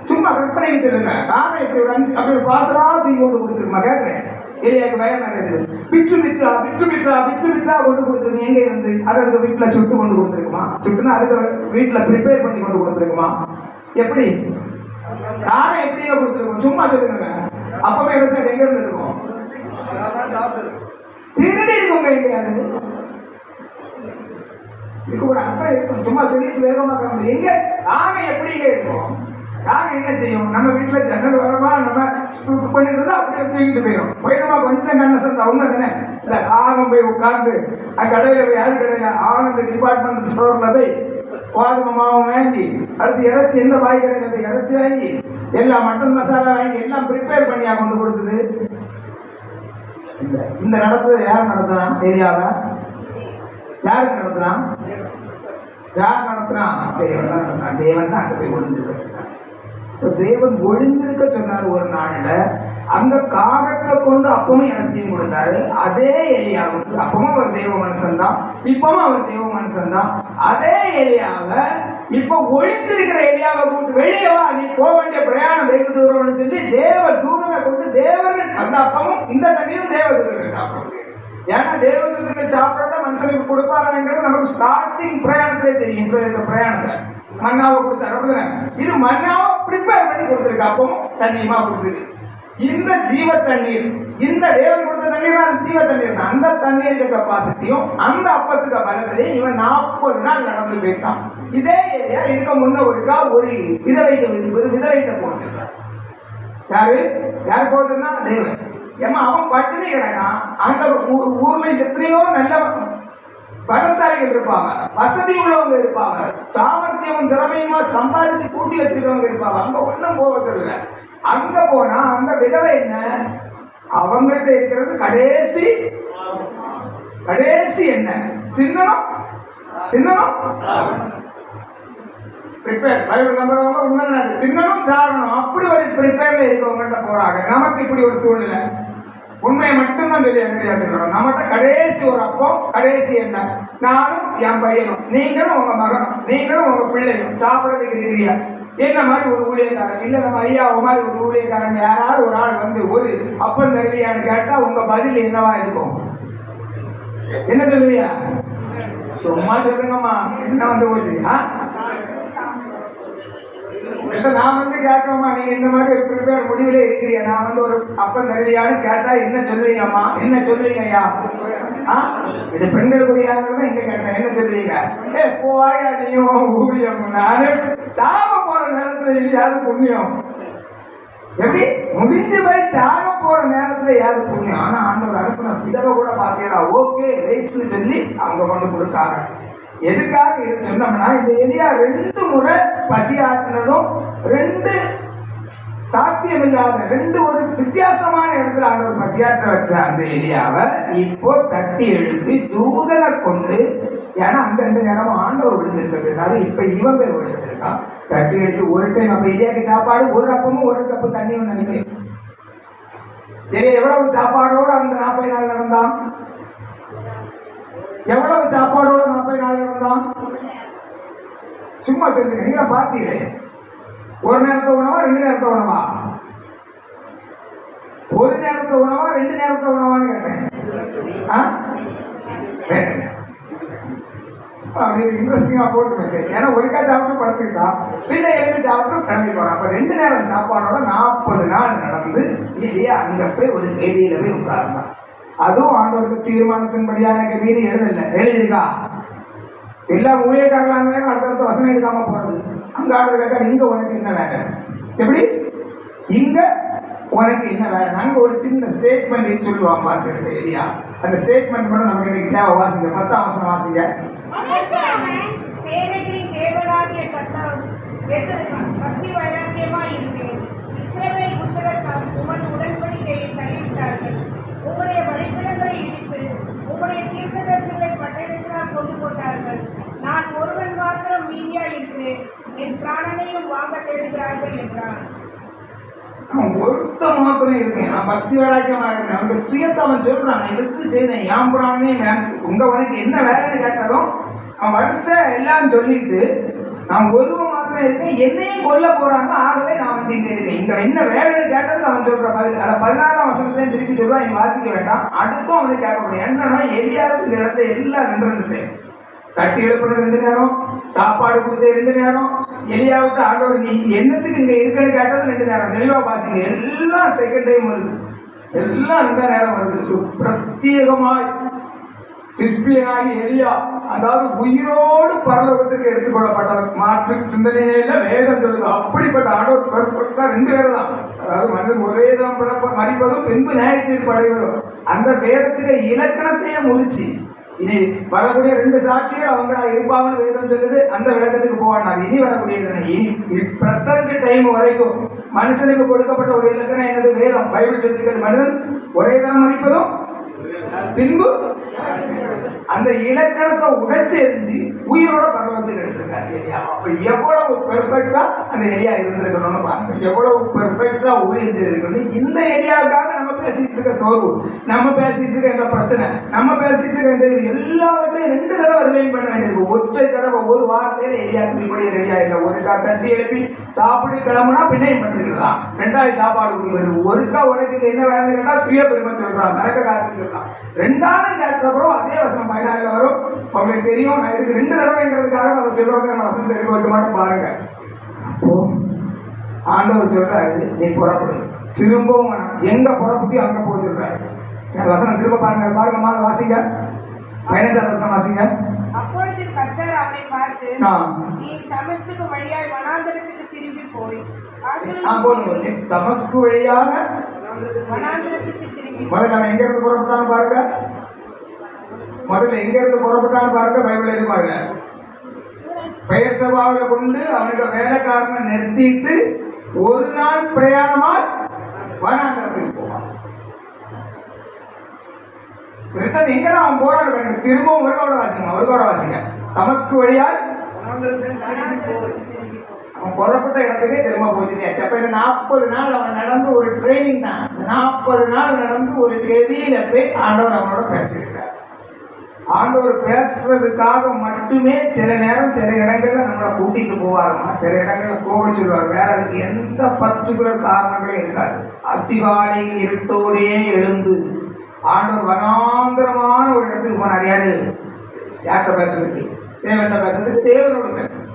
சும்மா கற்பனை சொல்லுங்க. காகம் எப்படி ஒரு 5 அப்படி ஒரு பார்சலா தூக்கி கொண்டு கொடுத்துருக்குமா? கேட்கிறேன். ஏரியாவுக்கு பயம் நடக்குது. விற்று விற்றா கொண்டு கொடுத்துருக்கு. எங்க இருந்து? அதுக்கு வீட்டில் சுட்டு கொண்டு கொடுத்துருக்குமா? சுட்டுனா அதுக்கு வீட்டில் ப்ரிப்பேர் பண்ணி கொண்டு கொடுத்துருக்குமா? எப்படி காரம் எப்படியோ கொடுத்துருக்கோம்? சும்மா சொல்லுங்க. அப்பவே வச்சு எங்க இருந்து இருக்கும்? திருடி இருக்குங்க எங்கேயாவது. இதுக்கு ஒரு அர்த்தம் இருக்கும். சும்மா சொல்லிட்டு வேகமாக எங்க காரம் எப்படிங்க இருக்கும்? காகம் என்ன செய்யும்? நம்ம வீட்டில் ஜன்னல் வரமா நம்ம பண்ணிட்டு இருந்தா அப்படியே தூக்கிட்டு போயிடுமா? கொஞ்சம் கண்ணை சேர்ந்த உண்மை தானே. இல்லை காகம் போய் உட்கார்ந்து கடையில் போய் யாரு கடையில் ஆனந்த டிபார்ட்மெண்ட் ஸ்டோரில் போய் கோதுமை மாவு வாங்கி அடுத்து இறைச்சி எந்த பாய் கடையில் போய் இறைச்சி வாங்கி எல்லாம் மட்டன் மசாலா வாங்கி எல்லாம் ப்ரிப்பேர் பண்ணியா கொண்டு கொடுத்தது. இந்த நடத்துறது யார் நடத்துறான்? ஏரியாவை யாருக்கு நடத்துறான்? யார் நடத்துறான்? தேவன் தான் நடத்துறான். தேவன் தான் அங்கே போய் ஒளிஞ்சிருக்க. தேவன் ஒளிந்திருக்க சொன்னார். ஒரு நாள்ல அந்த காகத்தை கொண்டு அப்பவும் இறைச்சியும் கொடுத்தாரு. அதே எலியாவுக்கு அப்பவும் அவர் தெய்வ மனுஷன் தான், இப்பவும் அவர் தெய்வ மனுஷன் தான். அதே எலியாவை இப்ப ஒளிந்திருக்கிற எலியாவை கூப்பிட்டு வெளியே வா, நீ போக வேண்டிய பிரயாணம் வெகு தூரம்னு சொல்லி தேவ தூதனை கொண்டு தேவர்கள் அந்த அப்பமும் இந்த தண்ணீரும் தேவ தூதர்கள் சாப்பிட முடியும். ஏன்னா தேவ தூதர்கள் சாப்பிட்றத மனுஷனுக்கு கொடுப்பாருங்கிறது நமக்கு ஸ்டார்டிங் பிரயாணத்திலே தெரியும். இந்த பிரயாணத்துல மண்ணாவை கொடுத்தாரு. இது மண்ணாவை ப்ரிப்பேர் பண்ணி கொடுத்துருக்கு. அப்பவும் தண்ணியமா கொடுத்துருக்கு. இந்த ஜீவ தண்ணீர், இந்த தேவன் கொடுத்த தண்ணீர் தான் ஜீவ தண்ணீர் தான். அந்த தண்ணீருக்கு கெப்பாசிட்டியும் அந்த அப்பத்துக்கு பலத்திலையும் இவன் 40 நாள் நடந்து போயிட்டான். இதே ஏரியா இதுக்கு முன்ன ஒருக்கா ஒரு விதவைட்ட போட்டிருக்கான். யாரு போகுதுன்னா தேவன். ஏமா அவன் பட்டினி கிடக்கான். அந்த ஊர்ல எத்தனையோ நல்ல பலசாலிகள் இருப்பாங்க, வசதி உள்ளவங்க இருப்பாங்க, சாமர்த்தியமும் திறமையுமா சம்பாதிச்சு கூட்டி வச்சிருக்கவங்க இருப்பாங்க. அங்க ஒன்றும் போவதில்லை. அங்க போனா அந்த விதவை என்ன, அவங்கள்ட்ட இருக்கிறது கடைசி என்ன? தின்னணும் ப்ரிப்பேர். பைபிள் நம்புறவங்க உண்மை தின்னணும் சாரணும் அப்படி ஒரு ப்ரிப்பேர்ல இருக்கவங்கள்ட்ட போறாங்க. நமக்கு இப்படி ஒரு சூழ்நிலை. உண்மையை மட்டும்தான் சொல்லி தெரியாதுக்கிறோம். நம்மகிட்ட கடைசி ஒரு அப்பம், கடைசி என்ன? நானும் என் பையனும், நீங்களும் உங்க மகனும், நீங்களும் உங்க பிள்ளையும் சாப்பிடறதுக்கு இருக்கிறியா? என்ன மாதிரி ஒரு ஊழியக்காரன் இல்லை, நம்ம ஐயாவை மாதிரி ஒரு ஊழியக்காரங்க யாராவது ஒரு ஆள் வந்து ஒரு அப்பம் தருவியான்னு கேட்டா உங்க பதில் என்னவா இருக்கும்? என்ன சொல்லுவியா? சும்மா சொல்லுங்கம்மா, என்ன வந்து போச்சு? நான் வந்து கேட்கமா, நீங்க இந்த மாதிரி ஒரு ப்ரிப்பேர் முடிவுல இருக்கிறீங்க, நான் வந்து ஒரு அப்பம் தருவியான்னு கேட்டா என்ன சொல்லுவீங்கம்மா? என்ன சொல்லுவீங்க ஐயா? இது பெண்களுக்குரியாங்கிறத இங்க கேட்டேன். என்ன சொல்லுவீங்க? போயா நீயும் ஊழியம். நானு சாக போற நேரத்துல யாரு புண்ணியம்? எப்படி முடிஞ்சு போய் சாக போற நேரத்துல யாரு புண்ணியம்? ஆனா ஆண்டவர் அனுப்புன விதவை கூட பாத்தீங்களா? ஓகே ரைட்னு சொல்லி அவங்க கொண்டு கொடுத்தாங்க. எதுக்காக இது சொன்னோம்னா, இந்த எலியா 2 முறை பசி ஆற்றினதும் 2 சாத்தியமில்லாத 2 ஒரு வித்தியாசமான இடத்துல ஆண்டவர் பசியாற்ற வச்ச அந்த எலியாவை இப்போ தட்டி எழுப்பி தூதனை கொண்டு, ஏன்னா அந்த 2 நேரமும் ஆண்டவர் விழுந்திருக்கிறாரு. இப்ப இவன் போய் விழுந்திருக்கான். தட்டி எழுப்பி ஒரு டைம் அப்ப எலியாக்கு சாப்பாடு, ஒரு அப்பமும் 1 கப்பு தண்ணியும் நினைக்கிறேன். எலியா எவ்வளவு சாப்பாடோட அந்த 40 நாள் நடந்தான்? எவ்வளவு சாப்பாடோட 40 நாள் நடந்தான்? சும்மா சொல்லுங்க, நீங்க பார்த்தீங்களே. ஒரு நேரத்தை உணவா 2 நேரத்தை உணவா? ஒரு நேரத்தை உணவா 2 நேரத்தை உணவான்னு கேட்டேன். இன்ட்ரெஸ்டிங்கா போட்டு மெசேஜ். ஏன்னா ஒருக்கா சாப்பிட்டு படுத்துக்கிட்டா பிள்ளை எழுந்து சாப்பிட்டு கிளம்பி போறான். அப்ப 2 நேரம் சாப்பாடோட 40 நாள் நடந்து இல்லையா அங்க போய் ஒரு கேள்வியில போய் உட்கார்ந்தான். அதுவும் ஆண்டவருக்கு தீர்மானத்தின்படியான வீடு எழுதியிருக்கா? எல்லா ஊழியக்காரங்களான அடுத்தடுத்த வசனம் எடுக்காம போறது. அங்க ஆண்டவர் கேட்டா இங்க உனக்கு என்ன வேலை? எப்படி இங்க உனக்கு என்ன வேலை? நாங்க ஒரு சின்ன ஸ்டேட்மெண்ட் சொல்லுவாங்க பார்த்துட்டு இல்லையா? அந்த ஸ்டேட்மெண்ட் கூட நமக்கு இன்னைக்கு தேவை. வாசிங்க, 10ஆம் வசனம் வாசிங்க. சேனைகளின் தேவனாகிய கர்த்தர் பக்தி வைராக்கியமாய் இருக்கிறேன். இஸ்ரவேல் புத்திரர் உமது உடன்படிக்கையை தள்ளிவிட்டார்கள். உங்களுடைய பலிபீடங்களை இடித்து உங்களுடைய தீர்க்கதரிசிகளை பட்டணத்தினால் கொண்டு போட்டார்கள். நான் ஒருவன் மாத்திரம் மீதியாய் இருக்கிறேன். என் பிராணனையும் வாங்க தேடுகிறார்கள் என்றான். அவன் ஒருத்த மாத்திரம் இருக்கேன். நான் பக்தி வைராக்கியமா இருக்கேன். அவனுக்கு சுயத்தை அவன் சொல்றான். நான் எதுக்கு செய்தேன், ஏன் பிராணனே உங்க உனக்கு என்ன வேலைன்னு கேட்டதும் அவன் வருஷ எல்லாம் சொல்லிட்டு நான் ஒருவன் மாத்திரம் இருக்கேன், என்னையும் கொல்ல போறாங்க, ஆகவே நான் வந்து இங்க இருக்கேன். இங்க என்ன வேலைன்னு கேட்டது அவன் சொல்ற பதில். அதை 14ஆம் வசனத்தையும் திருப்பி சொல்லுவான். நீங்க வாசிக்க வேண்டாம். அடுத்தும் அவனுக்கு கேட்க முடியும். என்னன்னா எலியாவுக்கு இந்த இடத்துல எல்லாம் நின்றுட்டேன். தட்டி எழுப்புறது 2 நேரம், சாப்பாடு கொடுத்தது 2 நேரம், எலியாவுக்கு ஆண்டவர் நீ என்னத்துக்கு இங்க இருக்குன்னு கேட்டது 2 நேரம். தெளிவா பாத்தீங்க, எல்லாம் செகண்ட் டைம் வருது, எல்லாம் 2 நேரம் வருது. பிரத்யேகமாய் கிறிஸ்பியனாகி எலியா, அதாவது உயிரோடு பரலோகத்துக்கு எடுத்துக்கொள்ளப்பட்டவர். மாற்று சிந்தனையில வேதம் சொல்லுது. அப்படிப்பட்ட ஆண்டவர் பெறப்பட்ட 2 பேர் தான். அதாவது மனிதன் ஒரே தான் மறிப்பதும் பின்பு நியாயத்தீர்ப்பு அடைவதும். அந்த வேதத்துக்கு இலக்கணத்தையே முடிச்சு இனி வரக்கூடிய 2 சாட்சிகள் அவங்களா இருப்பாங்கன்னு வேதம் சொல்லுது. அந்த விளக்கத்துக்கு போவாங்க. இனி வரக்கூடியது இனி பிரசன்ட் டைம் வரைக்கும் மனுஷனுக்கு கொடுக்கப்பட்ட ஒரு இலக்கணம் என்னது? வேதம், பைபிள் சொல்லிருக்கிறது. மனிதன் ஒரே தான் மறிப்பதும் பின்பு அந்த இலக்கணத்தை உடைச்சு எரிஞ்சு உயிரோட பரலோகத்துக்கு எடுத்திருக்காரு. அப்ப எவ்வளவு பெர்ஃபெக்டா அந்த ஏரியா இருந்திருக்கணும்னு பாருங்க. எவ்வளவு பெர்ஃபெக்டா ஊழியம் செய்திருக்கணும். இந்த ஏரியாவுக்காக நம்ம பேசிட்டு இருக்க சோர்வு, நம்ம பேசிட்டு இருக்க இந்த பிரச்சனை, நம்ம பேசிட்டு இருக்க இந்த எல்லாவற்றையும் 2 தடவை ரிவைன் பண்ண வேண்டியது. ஒற்றை தடவை ஒரு வார்த்தையில ஏரியா இப்படி ரெடி ஆயிடல. ஒருக்கா தட்டி எழுப்பி சாப்பிட்டு கிளம்புனா பின்னையும் பண்ணிருக்கலாம். 2வது சாப்பாடு குடிக்கிறது. ஒருக்கா உனக்கு என்ன வேலை கேட்டா சுய பெருமை சொல்றான், கரெக்ட காரணம் சொல்றான். 2வது கேட்டப்பறம் அதே வசனம் 14 வரும். உங்களுக்கு தெரியும். நான் இதுக்கு 2 தடவைங்கிறதுக்காக நம்ம சொல்றவங்க நம்ம வசனம் தெரிவிக்க வைக்க மாட்டோம். பாருங்க, அப்போ ஆண்டவர் சொல்றாரு, நீ புறப்படு. திரும்பவும் எங்க புறப்பட்டு அங்க போய் சொல்றாரு. என் வசனம் திரும்ப பாருங்க, பாருங்கம்மா, வாசிங்க. 15ஆம் வசனம் வாசிங்க. அப்பொழுது கர்த்தர் அவனை பார்த்து, நீ தமஸ்கு வழியாய் வனாந்தரத்துக்கு திரும்பி போய் தமஸ்கு வழியாக வனாந்தரத்துக்கு திரும்பி முதல்ல அவன் எங்க இருந்து புறப்பட்டான்னு பாருங்க. முதல்ல எங்க இருந்து புறப்பட்டான்னு பாருங்க. பைபிள் எது பாருங்க. பெயர் சபாவில கொண்டு அவனுக்கு வேலைக்காரனை நிறுத்திட்டு 1 நாள் பிரயாணமா வனாந்தரத்துக்கு போவான். ரிட்டன் எங்கதான் அவன் போராட வேண்டும். திரும்பவும் ஒருகோட வாசிங்க. தமஸ்கு வழியால் அவன் புறப்பட்ட இடத்துக்கே திரும்ப போச்சுட்டாச்சு. அப்ப இந்த 40 நாள் அவன் நடந்து ஒரு ட்ரைனிங் தான். 40 நாள் நடந்து ஒரு கெதியில போய் ஆண்டவர் அவனோட பேசியிருக்கார். ஆண்டவர் பேசுறதுக்காக மட்டுமே சில நேரம் சில இடங்கள்ல நம்மளை கூட்டிட்டு போவாருமா, சில இடங்கள்ல போக சொல்லுவார். வேற அதுக்கு எந்த பர்டிகுலர் காரணங்களும் இருக்காது. அதிகாலை இருட்டோடே எழுந்து ஆண்டவர் வனாந்திரமான ஒரு இடத்துக்கு போனார். யாரு? யார்கிட்ட பேசுறதுக்கு? தேவன்கிட்ட பேசுறதுக்கு, தேவனோட பேசுறது.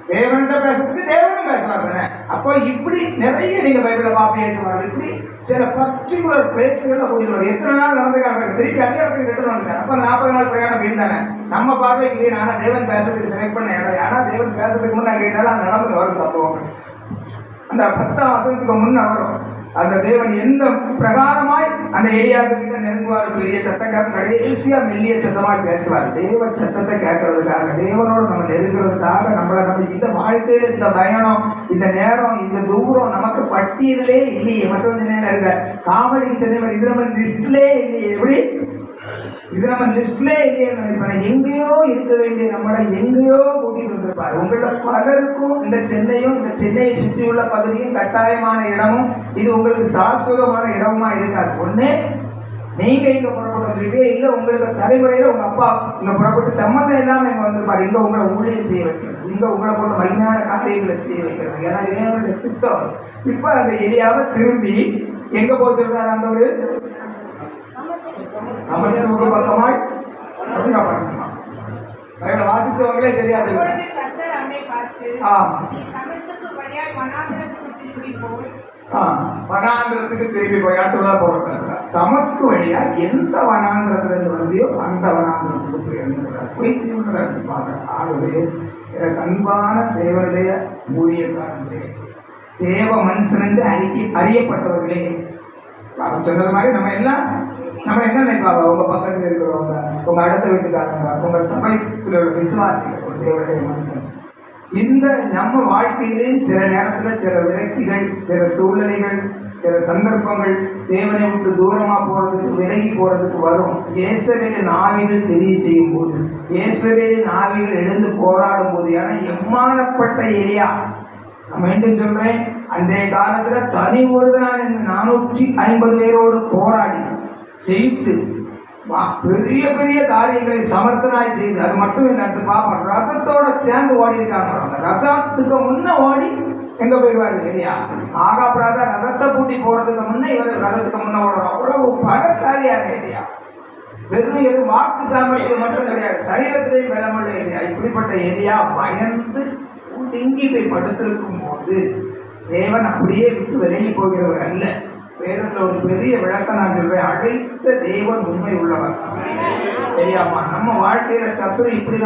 தேவன்கிட்ட பேசுறதுக்கு தேவனும் பேசலாம் தானே. அப்போ இப்படி நிறைய நீங்க பைபிள பேசுவாங்க. இப்படி சில பர்டிகுலர் பிளேஸ்களில் கூட்டிட்டு எத்தனை நாள் நடந்துக்காங்க, திருப்பி அதே இடத்துக்கு ரிட்டர்ன் வந்துட்டாங்க. அப்போ 40 நாள் பிரயாணம் இருந்தானே நம்ம பார்வைக்கு இல்லையா. ஆனால் தேவன் பேசுறதுக்கு செலக்ட் பண்ண இடம். ஆனால் தேவன் பேசுறதுக்கு முன்னே அங்கே இருந்தாலும் நடந்து வரும் சம்பவம். அந்த 10ஆம் வசனத்துக்கு முன்ன வரும். அந்த தேவன் எந்த பிரகாரமாய் அந்த ஏரியாவுக்கிட்ட நெருங்குவார். பெரிய சத்தம், கடைசியா மெல்லிய சத்தமாய் பேசுவார். தேவ சத்தத்தை கேட்கறதுக்காக, தேவனோடு நம்ம நெருங்குறதுக்காக நம்ம இந்த வாழ்க்கையில இந்த பயணம், இந்த நேரம், இந்த தூரம் நமக்கு பட்டியலே இல்லையே. மற்றொரு நேரம் இருக்க காமெடி மாதிரி இது நம்ம லிஸ்ட்லே இல்லையே. எப்படி இது நம்ம லிஸ்ட்லே இல்லையே நினைப்பேன். எங்கேயோ இருக்க வேண்டிய நம்மளை எங்கேயோ கூட்டிட்டு வந்திருப்பாரு. உங்களோட பலருக்கும் இந்த சென்னையும் இந்த சென்னையை சுற்றியுள்ள பகுதியும் கட்டாயமான இடமும் இது உங்களுக்கு சாஸ்வதமான இடமா இருக்காது. ஒண்ணு நீங்க இங்க புறப்பட்டு வந்துட்டு, இல்ல உங்களுக்கு தலைமுறையில உங்க அப்பா இங்க புறப்பட்டு சம்மந்தம் இல்லாம இங்க வந்திருப்பாரு. இங்க உங்களை ஊழியம் செய்ய வைக்கிறது, இங்க உங்களை போன்ற மகிமையான காரியங்களை செய்ய வைக்கிறது. ஏன்னா இறைவனுடைய திட்டம். இப்ப அந்த ஏரியாவை திரும்பி எங்க போக சொல்றாரு? அந்த ஒரு நமக்கு பக்கமாய் அப்படின்னா படிக்கணுமா? வாசிச்சவங்களே தெரியாது. வனாந்திரத்துக்கு திரும்பி போய் அடுத்ததான் போற பேசுறார். தமஸ்கு வழியா எந்த வனாந்திரத்துல இருந்து வந்தியோ அந்த வனாந்திரத்துக்கு போய் செய்யணும் பாருங்க. ஆகவே எனக்கு அன்பான தேவனுடைய ஊழியக்காரர்களே, தேவ மனுஷன் அறியப்பட்டவர்களே, சொன்னது மாதிரி நம்ம எல்லாம் நம்ம என்ன நினைப்பாங்க? உங்க பக்கத்தில் இருக்கிறவங்க, உங்க அடுத்த வீட்டுக்காரங்க, உங்க சபைக்குள்ள விசுவாசிகள், ஒரு தேவனுடைய மனுஷன் இந்த நம்ம வாழ்க்கையிலேயும் சில நேரத்தில் சில விரக்திகள், சில சூழ்நிலைகள், சில சந்தர்ப்பங்கள் தேவனை விட்டு தூரமா போறதுக்கு, விலகி போறதுக்கு வரும். இயேசுவேலின் ஆவிகள் தெரிய செய்யும் போது, இயேசுவேலின் ஆவிகள் எழுந்து போராடும் போது, ஏன்னா எம்மானப்பட்ட எலியா, நான் மீண்டும் சொல்றேன், அன்றைய காலத்துல தனி ஒருவனான 450 பேரோடு போராடி ஜெயித்து பெரிய பெரிய காரியங்களை சமர்த்தனாய் செய்து, அது மட்டும் இல்லை, பாப்பா ரதத்தோட சேர்ந்து ஓடி இருக்காங்க. அந்த ரதத்துக்கு முன்ன ஓடி எங்க போயிடுவாரு இல்லையா? ஆகாப்படாத ரதத்தை பூட்டி போறதுக்கு முன்ன இவர் ரதத்துக்கு முன்ன ஓடுறோம். அவ்வளவு பலசாலியான இல்லையா? வெறும் எது வாக்கு சாமர்த்தியம் மட்டும் கிடையாது, சரீரத்திலேயும் பலமுள்ள இல்லையா? இப்படிப்பட்ட எலியா பயந்து திங்கி போய் படுத்திருக்கும் போது தேவன் அப்படியே விட்டு விலகி போகிறவர் அல்ல. வேதத்தில் ஒரு பெரிய விளக்கம் நான் சொல்றேன், அழைத்த தேவன் உண்மை உள்ளவர். சரியாமா? நம்ம வாழ்க்கையில சத்துரு இப்படி